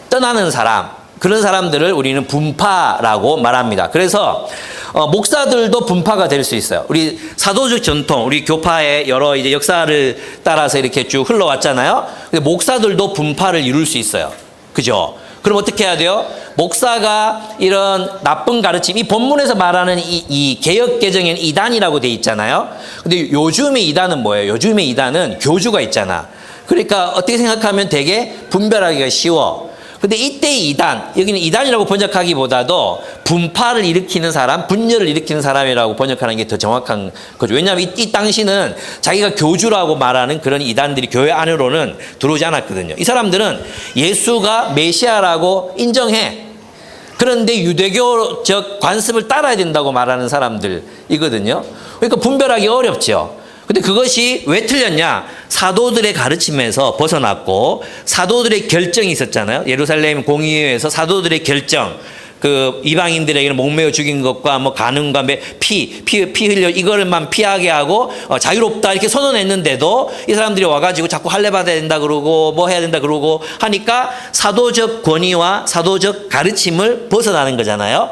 떠나는 사람, 그런 사람들을 우리는 분파라고 말합니다. 그래서 목사들도 분파가 될 수 있어요. 우리 사도적 전통, 우리 교파의 여러 이제 역사를 따라서 이렇게 쭉 흘러왔잖아요. 근데 목사들도 분파를 이룰 수 있어요. 그죠? 그럼 어떻게 해야 돼요? 목사가 이런 나쁜 가르침, 이 본문에서 말하는 이 개혁 개정에는 이단이라고 돼 있잖아요. 근데 요즘의 이단은 뭐예요? 요즘의 이단은 교주가 있잖아. 그러니까 어떻게 생각하면 되게 분별하기가 쉬워. 근데 이때의 이단, 여기는 이단이라고 번역하기보다도 분파를 일으키는 사람, 분열을 일으키는 사람이라고 번역하는 게 더 정확한 거죠. 왜냐하면 이 당시는 자기가 교주라고 말하는 그런 이단들이 교회 안으로는 들어오지 않았거든요. 이 사람들은 예수가 메시아라고 인정해. 그런데 유대교적 관습을 따라야 된다고 말하는 사람들이거든요. 그러니까 분별하기 어렵죠. 근데 그것이 왜 틀렸냐? 사도들의 가르침에서 벗어났고 사도들의 결정이 있었잖아요. 예루살렘 공의회에서 사도들의 결정, 그 이방인들에게는 목매어 죽인 것과 뭐 간음과 피 흘려 이거를만 피하게 하고 자유롭다 이렇게 선언했는데도 이 사람들이 와가지고 자꾸 할례 받아야 된다 그러고 뭐 해야 된다 그러고 하니까 사도적 권위와 사도적 가르침을 벗어나는 거잖아요.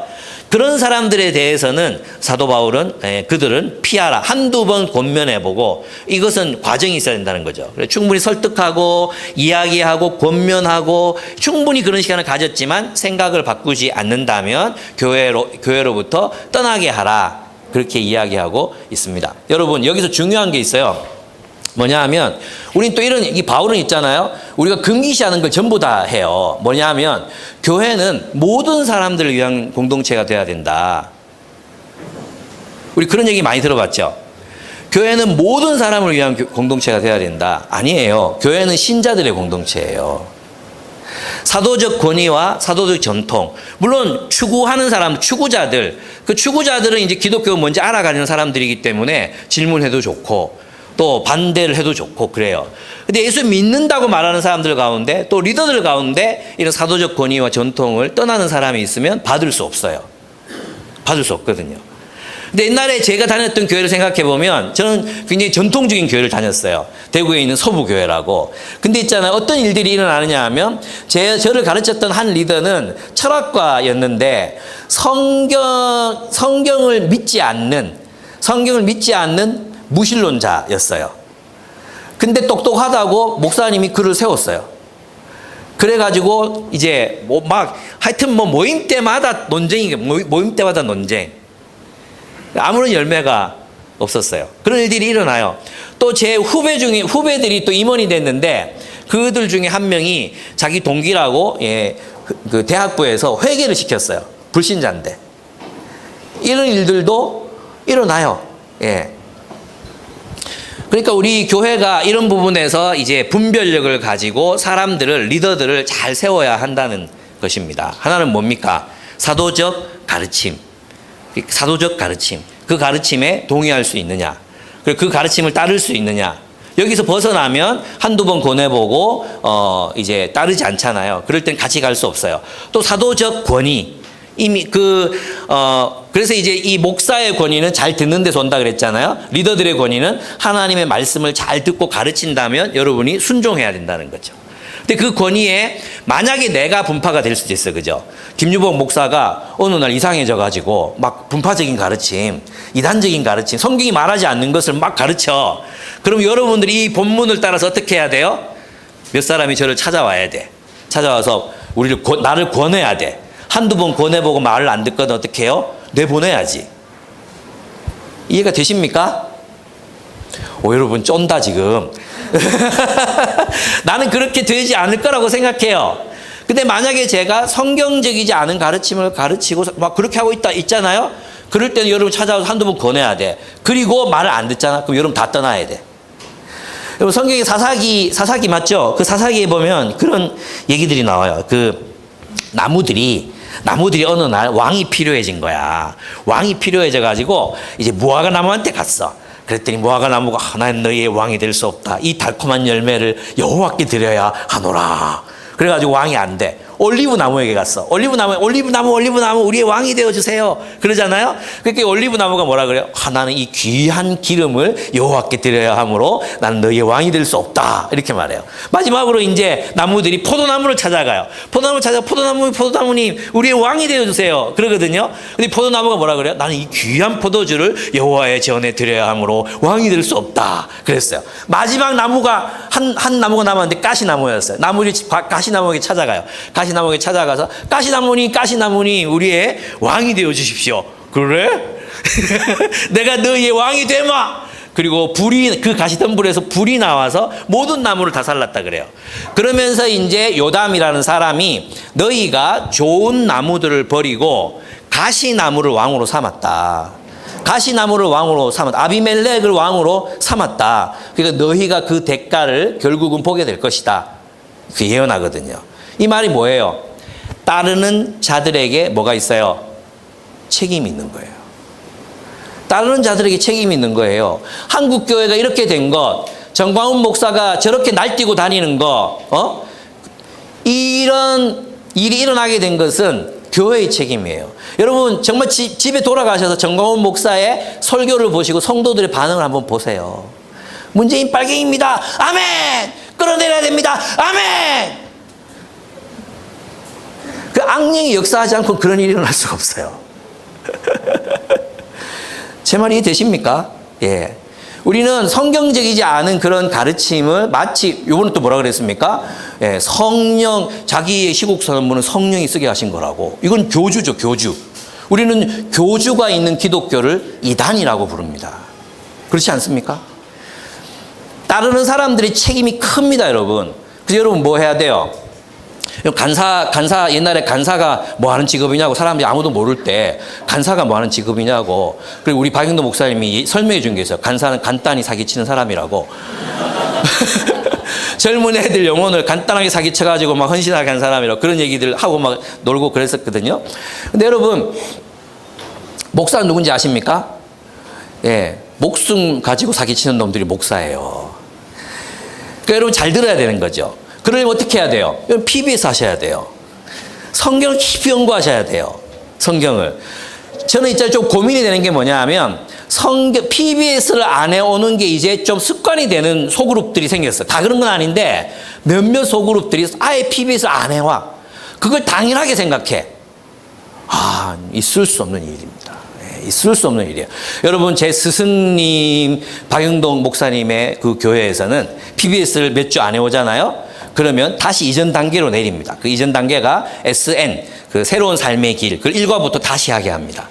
그런 사람들에 대해서는 사도 바울은 그들은 피하라. 한두 번 권면해보고 이것은 과정이 있어야 된다는 거죠. 충분히 설득하고 이야기하고 권면하고 충분히 그런 시간을 가졌지만 생각을 바꾸지 않는다면 교회로부터 떠나게 하라. 그렇게 이야기하고 있습니다. 여러분 여기서 중요한 게 있어요. 뭐냐 하면 우린 또 이 바울은 있잖아요. 우리가 금기시하는 걸 전부 다 해요. 뭐냐 하면 교회는 모든 사람들을 위한 공동체가 돼야 된다. 우리 그런 얘기 많이 들어봤죠. 교회는 모든 사람을 위한 공동체가 돼야 된다. 아니에요. 교회는 신자들의 공동체예요. 사도적 권위와 사도적 전통. 물론 추구하는 사람, 추구자들. 그 추구자들은 이제 기독교가 뭔지 알아가는 사람들이기 때문에 질문해도 좋고 또 반대를 해도 좋고 그래요. 근데 예수 믿는다고 말하는 사람들 가운데 또 리더들 가운데 이런 사도적 권위와 전통을 떠나는 사람이 있으면 받을 수 없어요. 받을 수 없거든요. 근데 옛날에 제가 다녔던 교회를 생각해 보면 저는 굉장히 전통적인 교회를 다녔어요. 대구에 있는 서부교회라고. 근데 있잖아요. 어떤 일들이 일어나느냐 하면 저를 가르쳤던 한 리더는 철학과였는데 성경을 믿지 않는 무신론자였어요. 근데 똑똑하다고 목사님이 글을 세웠어요. 그래가지고 이제 하여튼 모임 때마다 모임 때마다 논쟁. 아무런 열매가 없었어요. 그런 일들이 일어나요. 또 제 후배들이 또 임원이 됐는데 그들 중에 한 명이 자기 동기라고 그 대학부에서 회개를 시켰어요. 불신자인데. 이런 일들도 일어나요. 그러니까 우리 교회가 이런 부분에서 이제 분별력을 가지고 리더들을 잘 세워야 한다는 것입니다. 하나는 뭡니까? 사도적 가르침. 그 가르침에 동의할 수 있느냐. 그리고 그 가르침을 따를 수 있느냐. 여기서 벗어나면 한두 번 권해보고, 이제 따르지 않잖아요. 그럴 땐 같이 갈 수 없어요. 또 사도적 권위. 그래서 이제 이 목사의 권위는 잘 듣는 데서 온다 그랬잖아요. 리더들의 권위는 하나님의 말씀을 잘 듣고 가르친다면 여러분이 순종해야 된다는 거죠. 근데 그 권위에 만약에 내가 분파가 될 수도 있어요. 그죠? 김유복 목사가 어느 날 이상해져 가지고 막 분파적인 가르침, 이단적인 가르침, 성경이 말하지 않는 것을 막 가르쳐. 그럼 여러분들이 이 본문을 따라서 어떻게 해야 돼요? 몇 사람이 저를 찾아와야 돼. 찾아와서 나를 권해야 돼. 한두 번 권해보고 말을 안 듣거든 어떻게 해요? 내보내야지. 이해가 되십니까? 여러분 쫀다 지금. 나는 그렇게 되지 않을 거라고 생각해요. 근데 만약에 제가 성경적이지 않은 가르침을 가르치고 막 그렇게 하고 있잖아요. 그럴 때는 여러분 찾아와서 한두 번 권해야 돼. 그리고 말을 안 듣잖아. 그럼 여러분 다 떠나야 돼. 여러분 성경에 사사기 맞죠? 그 사사기에 보면 그런 얘기들이 나와요. 그 나무들이 어느 날 왕이 필요해진 거야. 왕이 필요해져 가지고 이제 무화과 나무한테 갔어. 그랬더니 무화과 나무가 나는 너희의 왕이 될 수 없다. 이 달콤한 열매를 여호와께 드려야 하노라. 그래가지고 왕이 안 돼. 올리브 나무에게 갔어. 올리브 나무 우리의 왕이 되어주세요. 그러잖아요. 그러니까 올리브 나무가 뭐라 그래요? 나는 이 귀한 기름을 여호와께 드려야 하므로 나는 너희의 왕이 될 수 없다. 이렇게 말해요. 마지막으로 이제 나무들이 포도나무를 찾아가요. 포도나무님 우리의 왕이 되어주세요. 그러거든요. 근데 포도나무가 뭐라 그래요? 나는 이 귀한 포도주를 여호와의 전에 드려야 하므로 왕이 될 수 없다. 그랬어요. 마지막 나무가 한 나무가 남았는데 가시나무였어요. 가시나무에게 찾아가요. 가시나무에게 찾아가서 가시나무님 우리의 왕이 되어 주십시오. 그래? 내가 너희의 왕이 되마. 그리고 그 가시덤불에서 불이 나와서 모든 나무를 다 살랐다 그래요. 그러면서 이제 요담이라는 사람이 너희가 좋은 나무들을 버리고 가시나무를 왕으로 삼았다. 아비멜렉을 왕으로 삼았다. 그러니까 너희가 그 대가를 결국은 보게 될 것이다. 그 예언하거든요. 이 말이 뭐예요? 따르는 자들에게 뭐가 있어요? 책임이 있는 거예요. 따르는 자들에게 책임이 있는 거예요. 한국 교회가 이렇게 된 것, 정광훈 목사가 저렇게 날뛰고 다니는 것, 이런 일이 일어나게 된 것은 교회의 책임이에요. 여러분 정말 집에 돌아가셔서 정광훈 목사의 설교를 보시고 성도들의 반응을 한번 보세요. 문재인 빨갱입니다. 아멘. 끌어내려야 됩니다. 아멘. 그 악령이 역사하지 않고 그런 일이 일어날 수가 없어요. 제 말이 되십니까? 예. 우리는 성경적이지 않은 그런 가르침을 마치 요번에 또 뭐라 그랬습니까? 예, 성령 자기의 시국 선언문은 성령이 쓰게 하신 거라고. 이건 교주죠, 교주. 우리는 교주가 있는 기독교를 이단이라고 부릅니다. 그렇지 않습니까? 따르는 사람들의 책임이 큽니다, 여러분. 그래서 여러분 뭐 해야 돼요? 간사 옛날에 간사가 뭐 하는 직업이냐고 사람들이 아무도 모를 때 간사가 뭐 하는 직업이냐고. 그리고 우리 박영도 목사님이 설명해 준 게 있어요. 간사는 간단히 사기치는 사람이라고. 젊은 애들 영혼을 간단하게 사기쳐가지고 막 헌신하게 한 사람이라고 그런 얘기들 하고 막 놀고 그랬었거든요. 근데 여러분 목사는 누군지 아십니까? 예, 목숨 가지고 사기치는 놈들이 목사예요. 그러니까 여러분 잘 들어야 되는 거죠. 그러려면 어떻게 해야 돼요? PBS 하셔야 돼요. 성경을 깊이 연구하셔야 돼요. 성경을. 저는 이제 좀 고민이 되는 게 뭐냐 하면 PBS를 안 해오는 게 이제 좀 습관이 되는 소그룹들이 생겼어요. 다 그런 건 아닌데 몇몇 소그룹들이 아예 PBS를 안 해와. 그걸 당연하게 생각해. 아, 있을 수 없는 일입니다. 있을 수 없는 일이에요. 여러분 제 스승님 박영동 목사님의 그 교회에서는 PBS를 몇 주 안 해오잖아요. 그러면 다시 이전 단계로 내립니다. 그 이전 단계가 SN, 그 새로운 삶의 길, 그 1과부터 다시 하게 합니다.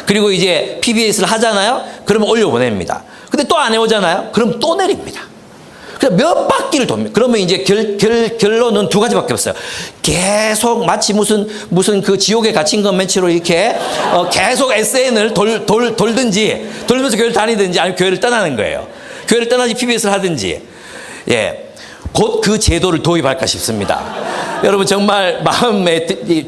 그리고 이제 PBS를 하잖아요. 그러면 올려보냅니다. 근데 또 안 해오잖아요. 그럼 또 내립니다. 그래서 몇 바퀴를 돕니다. 그러면 이제 결론은 두 가지밖에 없어요. 계속 마치 무슨 그 지옥에 갇힌 것맨치로 이렇게 계속 SN을 돌면서 교회를 다니든지 아니면 교회를 떠나는 거예요. 교회를 떠나지 PBS를 하든지. 예. 곧 그 제도를 도입할까 싶습니다. 여러분 정말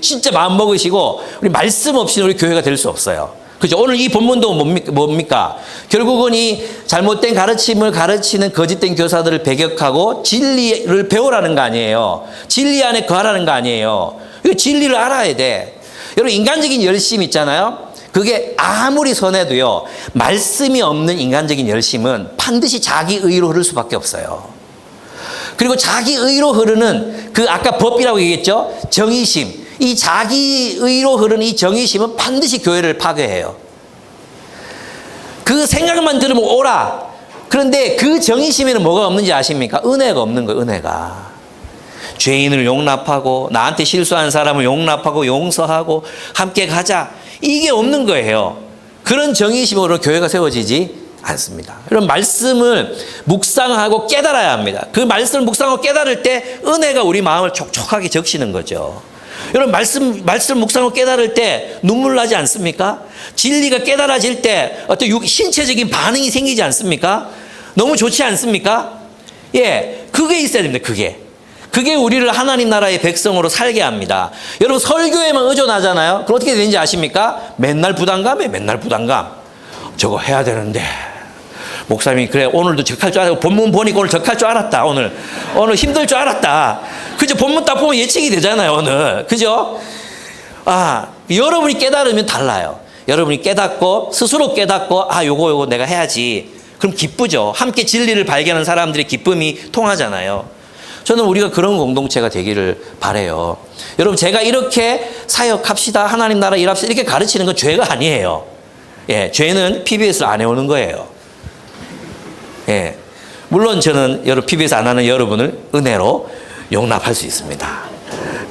진짜 마음 먹으시고 우리 말씀 없이는 우리 교회가 될 수 없어요. 그죠? 오늘 이 본문도 뭡니까? 결국은 이 잘못된 가르침을 가르치는 거짓된 교사들을 배격하고 진리를 배우라는 거 아니에요. 진리 안에 거하라는 거 아니에요. 진리를 알아야 돼. 여러분 인간적인 열심 있잖아요. 그게 아무리 선해도요. 말씀이 없는 인간적인 열심은 반드시 자기 의로 흐를 수밖에 없어요. 그리고 자기 의로 흐르는 그 아까 법이라고 얘기했죠. 정의심. 이 자기 의로 흐르는 이 정의심은 반드시 교회를 파괴해요. 그 생각만 들으면 오라. 그런데 그 정의심에는 뭐가 없는지 아십니까? 은혜가 없는 거예요. 은혜가. 죄인을 용납하고 나한테 실수한 사람을 용납하고 용서하고 함께 가자. 이게 없는 거예요. 그런 정의심으로 교회가 세워지지 않습니다. 이런 말씀을 묵상하고 깨달아야 합니다. 그 말씀을 묵상하고 깨달을 때 은혜가 우리 마음을 촉촉하게 적시는 거죠. 여러분 말씀 묵상하고 깨달을 때 눈물 나지 않습니까? 진리가 깨달아질 때 어떤 신체적인 반응이 생기지 않습니까? 너무 좋지 않습니까? 예, 그게 있어야 됩니다. 그게 우리를 하나님 나라의 백성으로 살게 합니다. 여러분 설교에만 의존하잖아요. 그럼 어떻게 되는지 아십니까? 맨날 부담감이에요. 맨날 부담감. 저거 해야 되는데 목사님이 그래 오늘도 적할 줄 알았고 본문 보니까 오늘 적할 줄 알았다. 오늘 힘들 줄 알았다. 그죠? 본문 딱 보면 예측이 되잖아요. 오늘 그죠? 아 여러분이 깨달으면 달라요. 여러분이 깨닫고 스스로 깨닫고 아 요거 내가 해야지. 그럼 기쁘죠. 함께 진리를 발견하는 사람들의 기쁨이 통하잖아요. 저는 우리가 그런 공동체가 되기를 바라요. 여러분 제가 이렇게 사역합시다. 하나님 나라 일합시다. 이렇게 가르치는 건 죄가 아니에요. 예, 죄는 PBS를 안 해오는 거예요. 예, 물론 저는 PBS 안 하는 여러분을 은혜로 용납할 수 있습니다.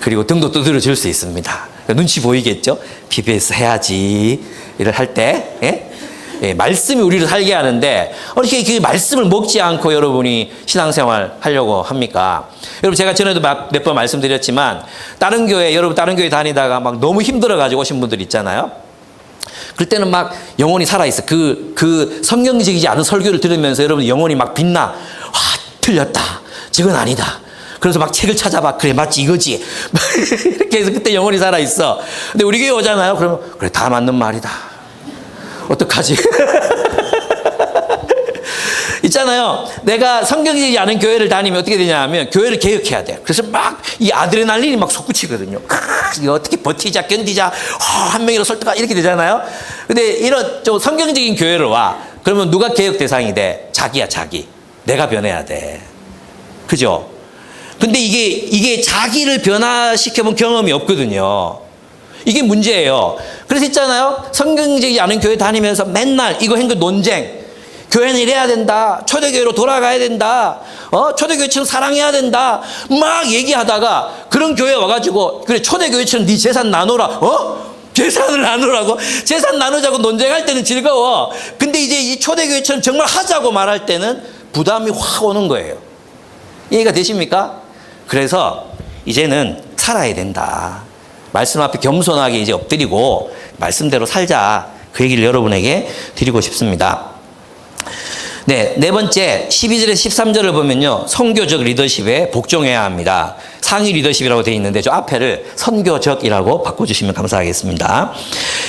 그리고 등도 두드려 줄 수 있습니다. 눈치 보이겠죠? PBS 해야지. 일을 할 때. 예? 예, 말씀이 우리를 살게 하는데 어떻게 그 말씀을 먹지 않고 여러분이 신앙생활 하려고 합니까? 여러분 제가 전에도 몇 번 말씀드렸지만 다른 교회 다니다가 막 너무 힘들어가지고 오신 분들 있잖아요. 그럴 때는 막 영혼이 살아있어. 그 성경적이지 않은 설교를 들으면서 여러분 영혼이 막 빛나. 와, 틀렸다. 저건 아니다. 그래서 막 책을 찾아봐. 그래, 맞지, 이거지. 이렇게 해서 그때 영혼이 살아있어. 근데 우리 교회 오잖아요. 그러면, 그래, 다 맞는 말이다. 어떡하지? 있잖아요. 내가 성경적이지 않은 교회를 다니면 어떻게 되냐 하면 교회를 개혁해야 돼. 그래서 막 이 아드레날린이 막 솟구치거든요. 이거 어떻게 버티자, 견디자, 한 명이라도 설득하 이렇게 되잖아요. 근데 이런 좀 성경적인 교회를 와. 그러면 누가 개혁 대상이 돼? 자기야, 자기. 내가 변해야 돼. 그죠? 근데 이게 자기를 변화시켜본 경험이 없거든요. 이게 문제예요. 그래서 있잖아요. 성경적이지 않은 교회 다니면서 맨날 이거 행거 논쟁. 교회는 이래야 된다. 초대교회로 돌아가야 된다. 초대교회처럼 사랑해야 된다. 막 얘기하다가 그런 교회 와가지고 그래 초대교회처럼 네 재산 나누라. 재산을 나누라고? 재산 나누자고 논쟁할 때는 즐거워. 근데 이제 이 초대교회처럼 정말 하자고 말할 때는 부담이 확 오는 거예요. 이해가 되십니까? 그래서 이제는 살아야 된다. 말씀 앞에 겸손하게 이제 엎드리고 말씀대로 살자. 그 얘기를 여러분에게 드리고 싶습니다. 네, 네 번째 12절에서 13절을 보면요. 선교적 리더십에 복종해야 합니다. 상위 리더십이라고 되어 있는데 저 앞에를 선교적이라고 바꿔주시면 감사하겠습니다.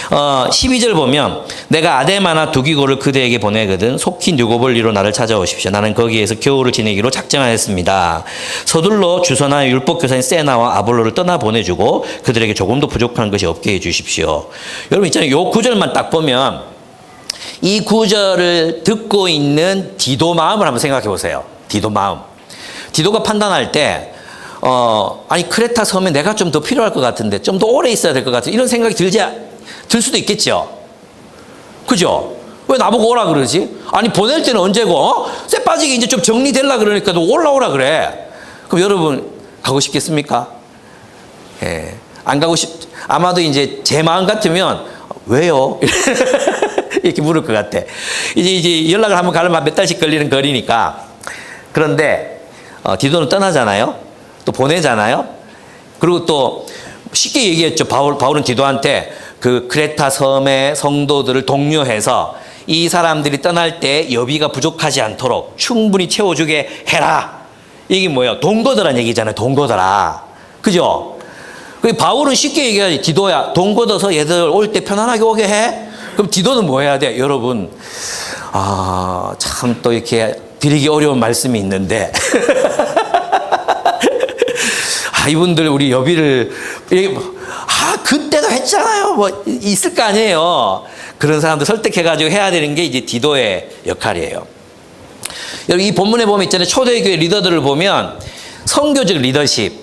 12절 보면 내가 아데마나 두기고를 그대에게 보내거든 속히 누고볼리로 나를 찾아오십시오. 나는 거기에서 겨울을 지내기로 작정하였습니다. 서둘러 주서나 율법교사인 세나와 아볼로를 떠나 보내주고 그들에게 조금도 부족한 것이 없게 해주십시오. 여러분 있잖아요. 요 구절만 딱 보면 이 구절을 듣고 있는 디도 마음을 한번 생각해 보세요. 디도 마음. 디도가 판단할 때, 아니, 크레타 섬에 내가 좀 더 필요할 것 같은데, 좀 더 오래 있어야 될 것 같은 이런 생각이 들 수도 있겠죠. 그죠? 왜 나보고 오라 그러지? 아니, 보낼 때는 언제고, 쇠 빠지게 이제 좀 정리되려 그러니까 올라오라 그래. 그럼 여러분, 가고 싶겠습니까? 예. 안 가고 아마도 이제 제 마음 같으면, 왜요? 이렇게 물을 것 같아. 이제 연락을 한번 가려면 몇 달씩 걸리는 거리니까. 그런데, 디도는 떠나잖아요. 또 보내잖아요. 그리고 또 쉽게 얘기했죠. 바울은 디도한테 그 크레타 섬의 성도들을 독려해서 이 사람들이 떠날 때 여비가 부족하지 않도록 충분히 채워주게 해라. 이게 뭐예요? 돈 걷으란 얘기잖아요. 돈 걷어라. 그죠? 바울은 쉽게 얘기하지. 디도야, 돈 걷어서 얘들 올 때 편안하게 오게 해. 그럼 디도는 뭐 해야 돼? 여러분, 참 또 이렇게 드리기 어려운 말씀이 있는데. 이분들 우리 여비를, 그때도 했잖아요. 뭐, 있을 거 아니에요. 그런 사람들 설득해가지고 해야 되는 게 이제 디도의 역할이에요. 여기 이 본문에 보면 있잖아요. 초대교회 리더들을 보면 선교적 리더십.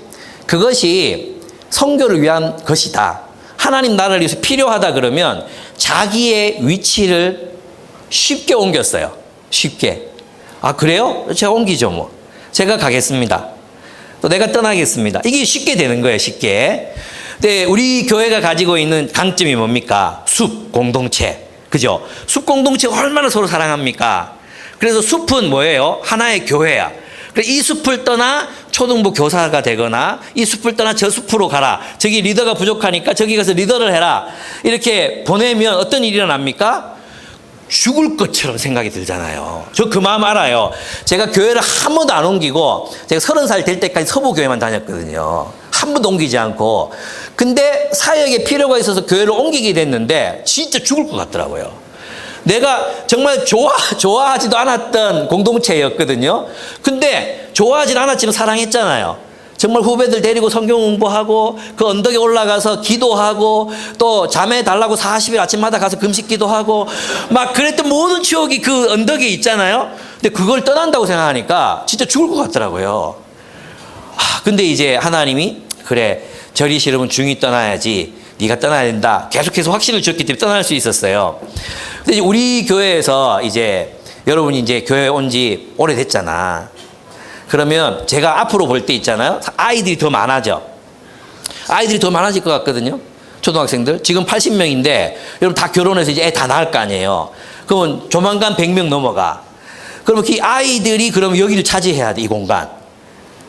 그것이 선교를 위한 것이다. 하나님 나라를 위해서 필요하다 그러면 자기의 위치를 쉽게 옮겼어요. 쉽게. 그래요? 제가 옮기죠 뭐. 제가 가겠습니다. 또 내가 떠나겠습니다. 이게 쉽게 되는 거예요. 쉽게. 근데 우리 교회가 가지고 있는 강점이 뭡니까? 숲 공동체. 그죠? 숲 공동체가 얼마나 서로 사랑합니까? 그래서 숲은 뭐예요? 하나의 교회야. 그래서 이 숲을 떠나 초등부 교사가 되거나 이 숲을 떠나 저 숲으로 가라. 저기 리더가 부족하니까 저기 가서 리더를 해라. 이렇게 보내면 어떤 일이 일어납니까? 죽을 것처럼 생각이 들잖아요. 저 그 마음 알아요. 제가 교회를 한 번도 안 옮기고 제가 30살 될 때까지 서부교회만 다녔거든요. 한 번도 옮기지 않고. 근데 사역에 필요가 있어서 교회를 옮기게 됐는데 진짜 죽을 것 같더라고요. 내가 정말 좋아하지도 않았던 공동체였거든요. 근데 좋아하진 않았지만 사랑했잖아요. 정말 후배들 데리고 성경 공부하고 그 언덕에 올라가서 기도하고 또 자매 달라고 40일 아침마다 가서 금식 기도하고 막 그랬던 모든 추억이 그 언덕에 있잖아요. 근데 그걸 떠난다고 생각하니까 진짜 죽을 것 같더라고요. 근데 이제 하나님이 그래 절이 싫으면 중이 떠나야지. 네가 떠나야 된다. 계속해서 확신을 줬기 때문에 떠날 수 있었어요. 근데 이제 우리 교회에서 이제 여러분이 이제 교회에 온 지 오래됐잖아. 그러면 제가 앞으로 볼 때 있잖아요. 아이들이 더 많아져. 아이들이 더 많아질 것 같거든요. 초등학생들. 지금 80명인데 여러분 다 결혼해서 이제 애 다 낳을 거 아니에요. 그러면 조만간 100명 넘어가. 그러면 그 아이들이 그러면 여기를 차지해야 돼. 이 공간.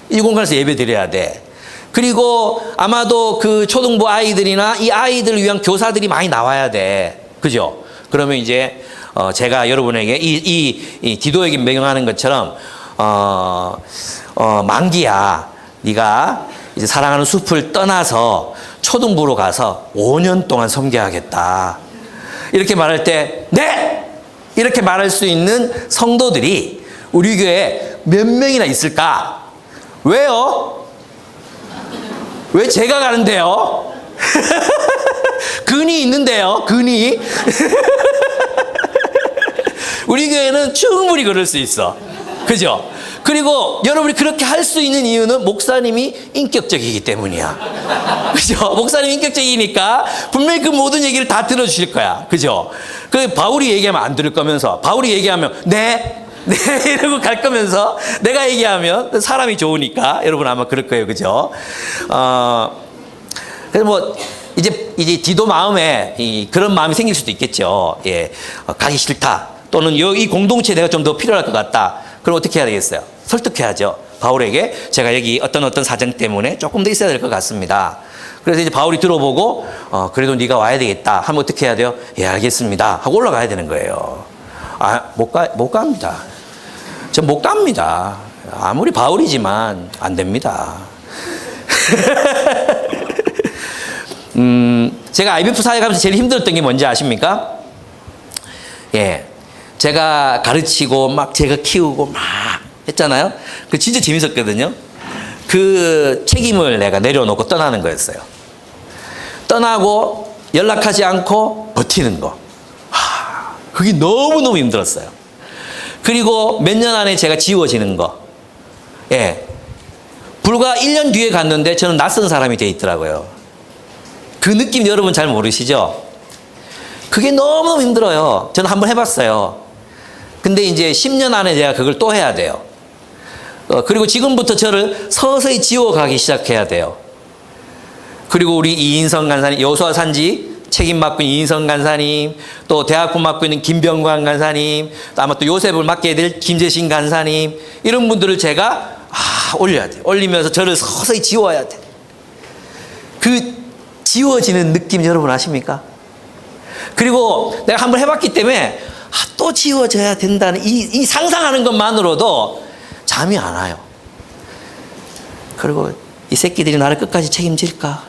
이 공간에서 예배 드려야 돼. 그리고 아마도 그 초등부 아이들이나 이 아이들을 위한 교사들이 많이 나와야 돼. 그죠? 그러면 이제 제가 여러분에게 이 디도에게 명령하는 것처럼 만기야. 네가 이제 사랑하는 숲을 떠나서 초등부로 가서 5년 동안 섬겨야겠다. 이렇게 말할 때 네! 이렇게 말할 수 있는 성도들이 우리 교회에 몇 명이나 있을까? 왜요? 왜 제가 가는데요? 근이 있는데요, 근이. 우리 교회는 충분히 그럴 수 있어. 그죠? 그리고 여러분이 그렇게 할 수 있는 이유는 목사님이 인격적이기 때문이야. 그죠? 목사님이 인격적이니까 분명히 그 모든 얘기를 다 들어주실 거야. 그죠? 그 바울이 얘기하면 안 들을 거면서, 바울이 얘기하면 네 이러고 갈 거면서, 내가 얘기하면 사람이 좋으니까 여러분 아마 그럴 거예요. 그죠? 그래서 뭐 이제 디도 마음에 그런 마음이 생길 수도 있겠죠. 예, 가기 싫다. 또는 이 공동체에 내가 좀 더 필요할 것 같다. 그럼 어떻게 해야 되겠어요? 설득해야죠. 바울에게 제가 여기 어떤 사정 때문에 조금 더 있어야 될 것 같습니다. 그래서 이제 바울이 들어보고 그래도 네가 와야 되겠다 하면 어떻게 해야 돼요? 예, 알겠습니다 하고 올라가야 되는 거예요. 못 갑니다. 전 못 갑니다. 아무리 바울이지만 안 됩니다. 제가 IBF 사회 가면서 제일 힘들었던 게 뭔지 아십니까? 예, 제가 가르치고 막 제가 키우고 막 했잖아요. 그 진짜 재밌었거든요. 그 책임을 내가 내려놓고 떠나는 거였어요. 떠나고 연락하지 않고 버티는 거. 그게 너무너무 힘들었어요. 그리고 몇 년 안에 제가 지워지는 거. 예, 불과 1년 뒤에 갔는데 저는 낯선 사람이 돼 있더라고요. 그 느낌 여러분 잘 모르시죠? 그게 너무너무 힘들어요. 저는 한번 해봤어요. 근데 이제 10년 안에 제가 그걸 또 해야 돼요. 그리고 지금부터 저를 서서히 지워가기 시작해야 돼요. 그리고 우리 이인성 간사님, 여수와 산지 책임 맡고 있는 이인성 간사님, 또 대학부 맡고 있는 김병관 간사님, 또 아마 또 요셉을 맡게 될 김재신 간사님, 이런 분들을 제가 올려야 돼요. 올리면서 저를 서서히 지워야 돼. 그 지워지는 느낌 여러분 아십니까? 그리고 내가 한번 해봤기 때문에 또 지워져야 된다는 이 상상하는 것만으로도 잠이 안 와요. 그리고 이 새끼들이 나를 끝까지 책임질까?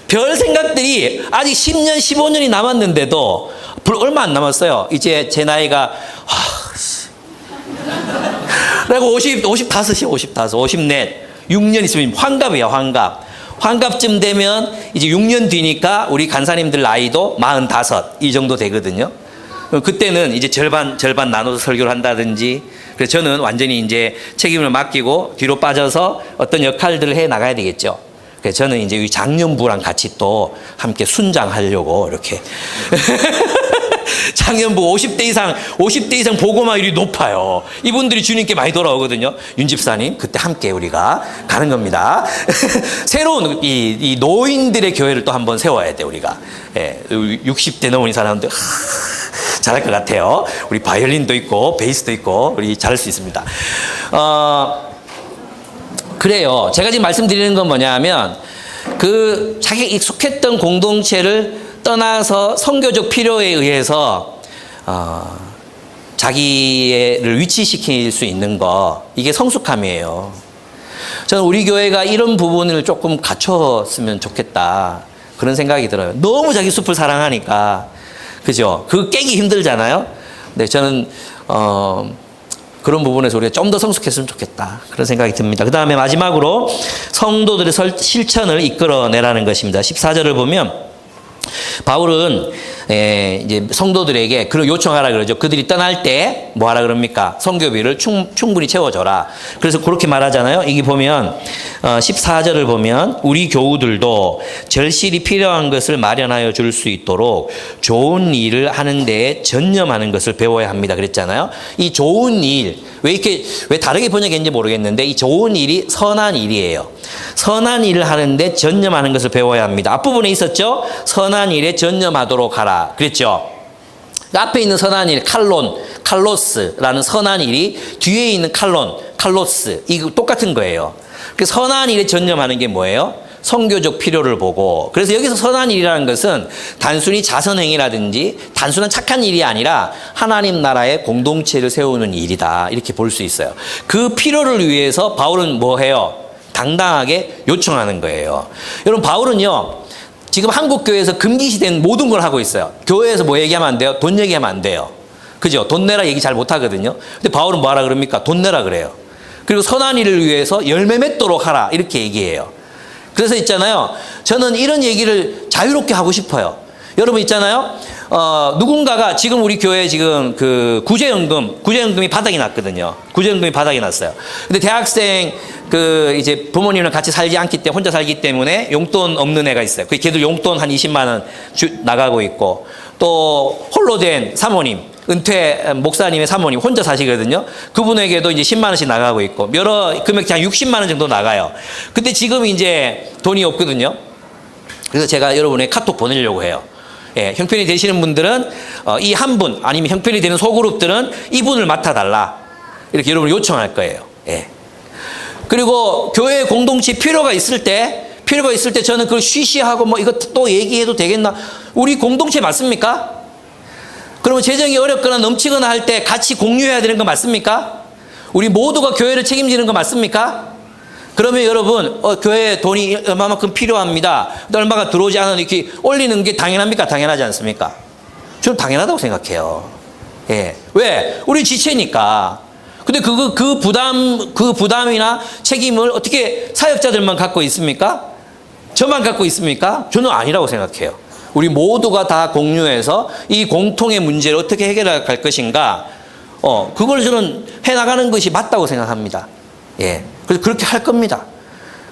별 생각들이 아직 10년, 15년이 남았는데도 얼마 안 남았어요. 이제 제 나이가 내가 55이요, 54, 6년 있으면 환갑이야, 환갑. 환갑쯤 되면 이제 6년 뒤니까 우리 간사님들 나이도 45, 이 정도 되거든요. 그때는 이제 절반 나눠서 설교를 한다든지, 그래서 저는 완전히 이제 책임을 맡기고 뒤로 빠져서 어떤 역할들을 해 나가야 되겠죠. 그래서 저는 이제 이 장년부랑 같이 또 함께 순장하려고 이렇게. 장년부 50대 이상 보고마율이 높아요. 이분들이 주님께 많이 돌아오거든요. 윤 집사님, 그때 함께 우리가 가는 겁니다. 새로운 이 노인들의 교회를 또 한번 세워야 돼, 우리가. 예, 60대 넘은 사람들 잘할 것 같아요. 우리 바이올린도 있고 베이스도 있고 우리 잘할 수 있습니다. 그래요. 제가 지금 말씀드리는 건 뭐냐면 자기 익숙했던 공동체를 떠나서 선교적 필요에 의해서 자기를 위치시킬 수 있는 거, 이게 성숙함이에요. 저는 우리 교회가 이런 부분을 조금 갖췄으면 좋겠다, 그런 생각이 들어요. 너무 자기 숲을 사랑하니까, 그죠? 그거 깨기 힘들잖아요. 근데 저는 그런 부분에서 우리가 좀 더 성숙했으면 좋겠다, 그런 생각이 듭니다. 그 다음에 마지막으로 성도들의 실천을 이끌어내라는 것입니다. 14절을 보면 바울은 이제 성도들에게 그걸 요청하라 그러죠. 그들이 떠날 때 뭐 하라 그럽니까? 선교비를 충분히 채워줘라. 그래서 그렇게 말하잖아요. 이게 보면 14절을 보면 우리 교우들도 절실히 필요한 것을 마련하여 줄 수 있도록 좋은 일을 하는 데에 전념하는 것을 배워야 합니다, 그랬잖아요. 이 좋은 일, 왜 다르게 번역했는지 모르겠는데 이 좋은 일이 선한 일이에요. 선한 일을 하는데 전념하는 것을 배워야 합니다. 앞부분에 있었죠? 선한 일에 전념하도록 하라 그랬죠. 앞에 있는 선한 일, 칼로스라는 선한 일이 뒤에 있는 칼로스, 이거 똑같은 거예요. 그 선한 일에 전념하는 게 뭐예요? 선교적 필요를 보고. 그래서 여기서 선한 일이라는 것은 단순히 자선행위라든지 단순한 착한 일이 아니라 하나님 나라의 공동체를 세우는 일이다, 이렇게 볼 수 있어요. 그 필요를 위해서 바울은 뭐 해요? 당당하게 요청하는 거예요. 여러분, 바울은요 지금 한국 교회에서 금기시된 모든 걸 하고 있어요. 교회에서 뭐 얘기하면 안 돼요? 돈 얘기하면 안 돼요. 그죠? 돈 내라 얘기 잘 못하거든요. 근데 바울은 뭐하라 그럽니까? 돈 내라 그래요. 그리고 선한 일을 위해서 열매 맺도록 하라 이렇게 얘기해요. 그래서 있잖아요. 저는 이런 얘기를 자유롭게 하고 싶어요. 여러분 있잖아요. 누군가가 지금 우리 교회에 지금 그 구제연금이 바닥이 났거든요. 구제연금이 바닥이 났어요. 근데 대학생 그 이제 부모님이랑 같이 살지 않기 때문에 혼자 살기 때문에 용돈 없는 애가 있어요. 그 걔들 용돈 한 20만 원 나가고 있고 또 홀로 된 사모님 은퇴 목사님의 사모님 혼자 사시거든요. 그분에게도 이제 10만 원씩 나가고 있고 여러 금액 한 60만 원 정도 나가요. 근데 지금 이제 돈이 없거든요. 그래서 제가 여러분의 카톡 보내려고 해요. 예, 형편이 되시는 분들은 이 한 분 아니면 형편이 되는 소그룹들은 이분을 맡아달라 이렇게 여러분 요청할 거예요. 예. 그리고 교회 공동체 필요가 있을 때 저는 그걸 쉬쉬하고 뭐 이거 또 얘기해도 되겠나? 우리 공동체 맞습니까? 그러면 재정이 어렵거나 넘치거나 할 때 같이 공유해야 되는 거 맞습니까? 우리 모두가 교회를 책임지는 거 맞습니까? 그러면 여러분 교회에 돈이 얼마만큼 필요합니다. 얼마가 들어오지 않은 이렇게 올리는 게 당연합니까? 당연하지 않습니까? 저는 당연하다고 생각해요. 예. 왜? 우리 지체니까. 근데 그 부담이나 책임을 어떻게 사역자들만 갖고 있습니까? 저만 갖고 있습니까? 저는 아니라고 생각해요. 우리 모두가 다 공유해서 이 공통의 문제를 어떻게 해결해 갈 것인가, 그걸 저는 해나가는 것이 맞다고 생각합니다. 예. 그래서 그렇게 할 겁니다.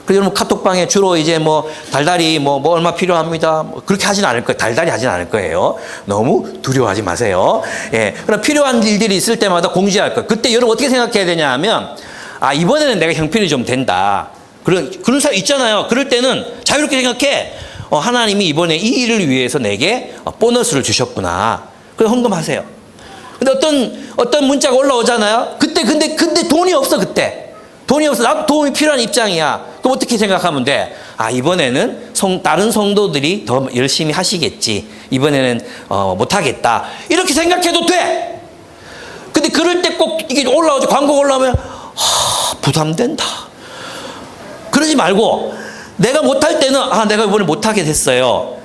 그래서 여러분 카톡방에 주로 이제 뭐 달달이 뭐 얼마 필요합니다. 뭐 그렇게 하진 않을 거예요. 달달이 하진 않을 거예요. 너무 두려워하지 마세요. 예. 그럼 필요한 일들이 있을 때마다 공지할 거예요. 그때 여러분 어떻게 생각해야 되냐 하면, 이번에는 내가 형편이 좀 된다. 그런 사람 있잖아요. 그럴 때는 자유롭게 생각해. 하나님이 이번에 이 일을 위해서 내게 보너스를 주셨구나. 그래서 헌금하세요. 근데 어떤 문자가 올라오잖아요. 근데 돈이 없어, 그때. 돈이 없어. 나도 도움이 필요한 입장이야. 그럼 어떻게 생각하면 돼? 이번에는 다른 성도들이 더 열심히 하시겠지. 이번에는 못하겠다. 이렇게 생각해도 돼. 근데 그럴 때 꼭 이게 올라오죠. 광고가 올라오면 부담된다. 그러지 말고 내가 못할 때는 내가 이번에 못하게 됐어요.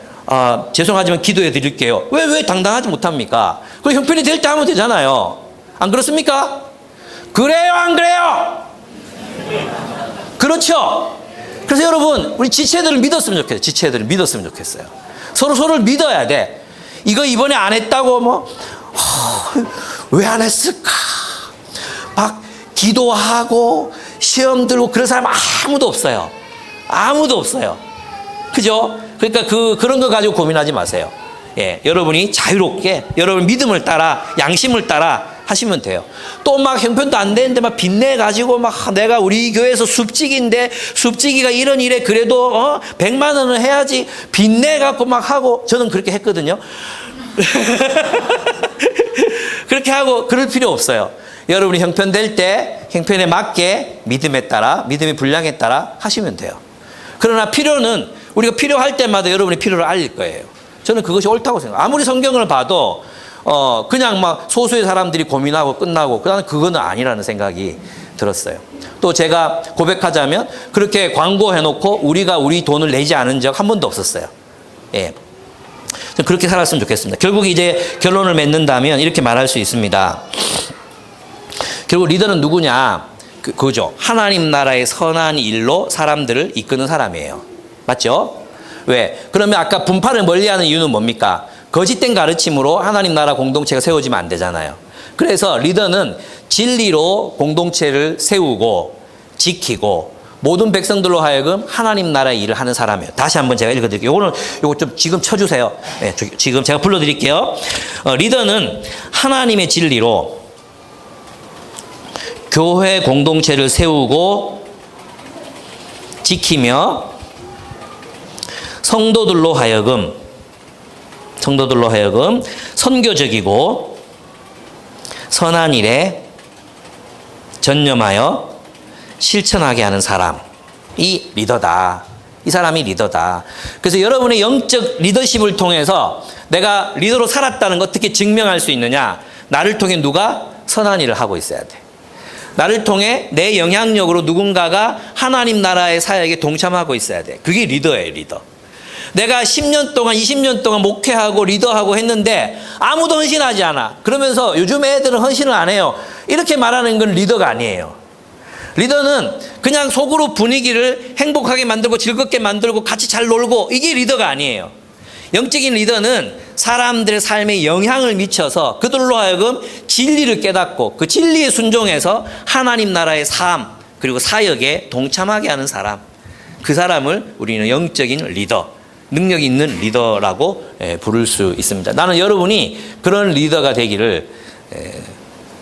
죄송하지만 기도해 드릴게요. 왜 당당하지 못합니까? 그리고 형편이 될 때 하면 되잖아요. 안 그렇습니까? 그래요, 안 그래요? 그렇죠? 그래서 여러분, 우리 지체들을 믿었으면 좋겠어요. 지체들을 믿었으면 좋겠어요. 서로를 믿어야 돼. 이거 이번에 안 했다고 왜 안 했을까? 막 기도하고 시험 들고 그런 사람 아무도 없어요. 아무도 없어요. 그죠? 그러니까 그런 거 가지고 고민하지 마세요. 예, 여러분이 자유롭게 여러분 믿음을 따라 양심을 따라 하시면 돼요. 또 막 형편도 안 되는데 막 빚내 가지고 막 내가 우리 교회에서 숲지기인데 숲지기가 이런 일에 그래도 100만 원을 해야지 빚내 갖고 막 하고, 저는 그렇게 했거든요. 그렇게 하고 그럴 필요 없어요. 여러분이 형편될 때 형편에 맞게 믿음에 따라, 믿음의 분량에 따라 하시면 돼요. 그러나 필요는 우리가 필요할 때마다 여러분의 필요를 알릴 거예요. 저는 그것이 옳다고 생각해요. 아무리 성경을 봐도 그냥 막 소수의 사람들이 고민하고 끝나고 그거는 아니라는 생각이 들었어요. 또 제가 고백하자면 그렇게 광고해놓고 우리가 우리 돈을 내지 않은 적 한 번도 없었어요. 예. 그렇게 살았으면 좋겠습니다. 결국 이제 결론을 맺는다면 이렇게 말할 수 있습니다. 결국 리더는 누구냐? 그죠. 하나님 나라의 선한 일로 사람들을 이끄는 사람이에요. 맞죠? 왜? 그러면 아까 분파를 멀리하는 이유는 뭡니까? 거짓된 가르침으로 하나님 나라 공동체가 세워지면 안 되잖아요. 그래서 리더는 진리로 공동체를 세우고 지키고 모든 백성들로 하여금 하나님 나라의 일을 하는 사람이에요. 다시 한번 제가 읽어드릴게요. 요거 좀 지금 쳐주세요. 네, 지금 제가 불러드릴게요. 리더는 하나님의 진리로 교회 공동체를 세우고 지키며 성도들로 하여금 선교적이고 선한 일에 전념하여 실천하게 하는 사람이 리더다. 이 사람이 리더다. 그래서 여러분의 영적 리더십을 통해서 내가 리더로 살았다는 거 어떻게 증명할 수 있느냐? 나를 통해 누가 선한 일을 하고 있어야 돼. 나를 통해 내 영향력으로 누군가가 하나님 나라의 사역에 동참하고 있어야 돼. 그게 리더예요, 리더. 내가 10년 동안, 20년 동안 목회하고 리더하고 했는데 아무도 헌신하지 않아. 그러면서 요즘 애들은 헌신을 안 해요. 이렇게 말하는 건 리더가 아니에요. 리더는 그냥 속으로 분위기를 행복하게 만들고 즐겁게 만들고 같이 잘 놀고, 이게 리더가 아니에요. 영적인 리더는 사람들의 삶에 영향을 미쳐서 그들로 하여금 진리를 깨닫고 그 진리에 순종해서 하나님 나라의 삶 그리고 사역에 동참하게 하는 사람, 그 사람을 우리는 영적인 리더, 능력 있는 리더라고 부를 수 있습니다. 나는 여러분이 그런 리더가 되기를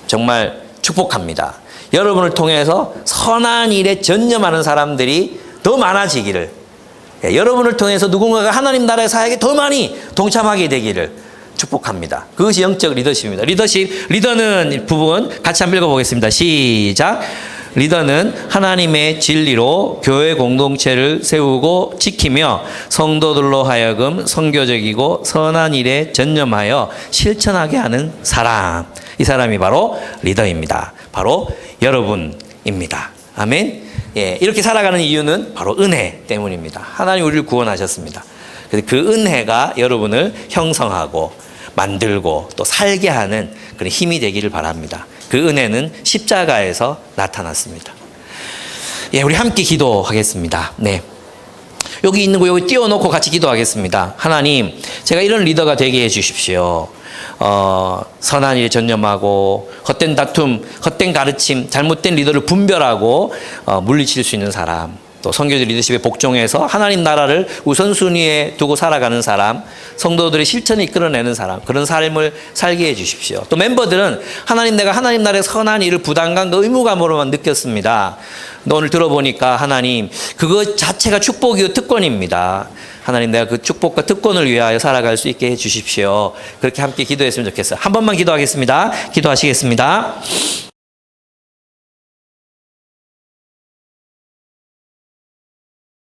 정말 축복합니다. 여러분을 통해서 선한 일에 전념하는 사람들이 더 많아지기를, 여러분을 통해서 누군가가 하나님 나라의 사역에 더 많이 동참하게 되기를 축복합니다. 그것이 영적 리더십입니다. 리더는 부분 같이 한번 읽어보겠습니다. 시작. 리더는 하나님의 진리로 교회 공동체를 세우고 지키며 성도들로 하여금 선교적이고 선한 일에 전념하여 실천하게 하는 사람. 이 사람이 바로 리더입니다. 바로 여러분입니다. 아멘. 예, 이렇게 살아가는 이유는 바로 은혜 때문입니다. 하나님 우리를 구원하셨습니다. 그래서 그 은혜가 여러분을 형성하고 만들고 또 살게 하는 그런 힘이 되기를 바랍니다. 그 은혜는 십자가에서 나타났습니다. 예, 우리 함께 기도하겠습니다. 네. 여기 있는 거 여기 띄워놓고 같이 기도하겠습니다. 하나님, 제가 이런 리더가 되게 해 주십시오. 선한 일에 전념하고 헛된 다툼, 헛된 가르침, 잘못된 리더를 분별하고 물리칠 수 있는 사람, 또 선교적 리더십에 복종해서 하나님 나라를 우선순위에 두고 살아가는 사람, 성도들의 실천을 이끌어내는 사람, 그런 삶을 살게 해 주십시오. 또 멤버들은 내가 하나님 나라의 선한 일을 부담감과 의무감으로만 느꼈습니다. 오늘 들어보니까 하나님, 그것 자체가 축복이고 특권입니다. 하나님, 내가 그 축복과 특권을 위하여 살아갈 수 있게 해 주십시오. 그렇게 함께 기도했으면 좋겠어요. 한 번만 기도하겠습니다. 기도하시겠습니다.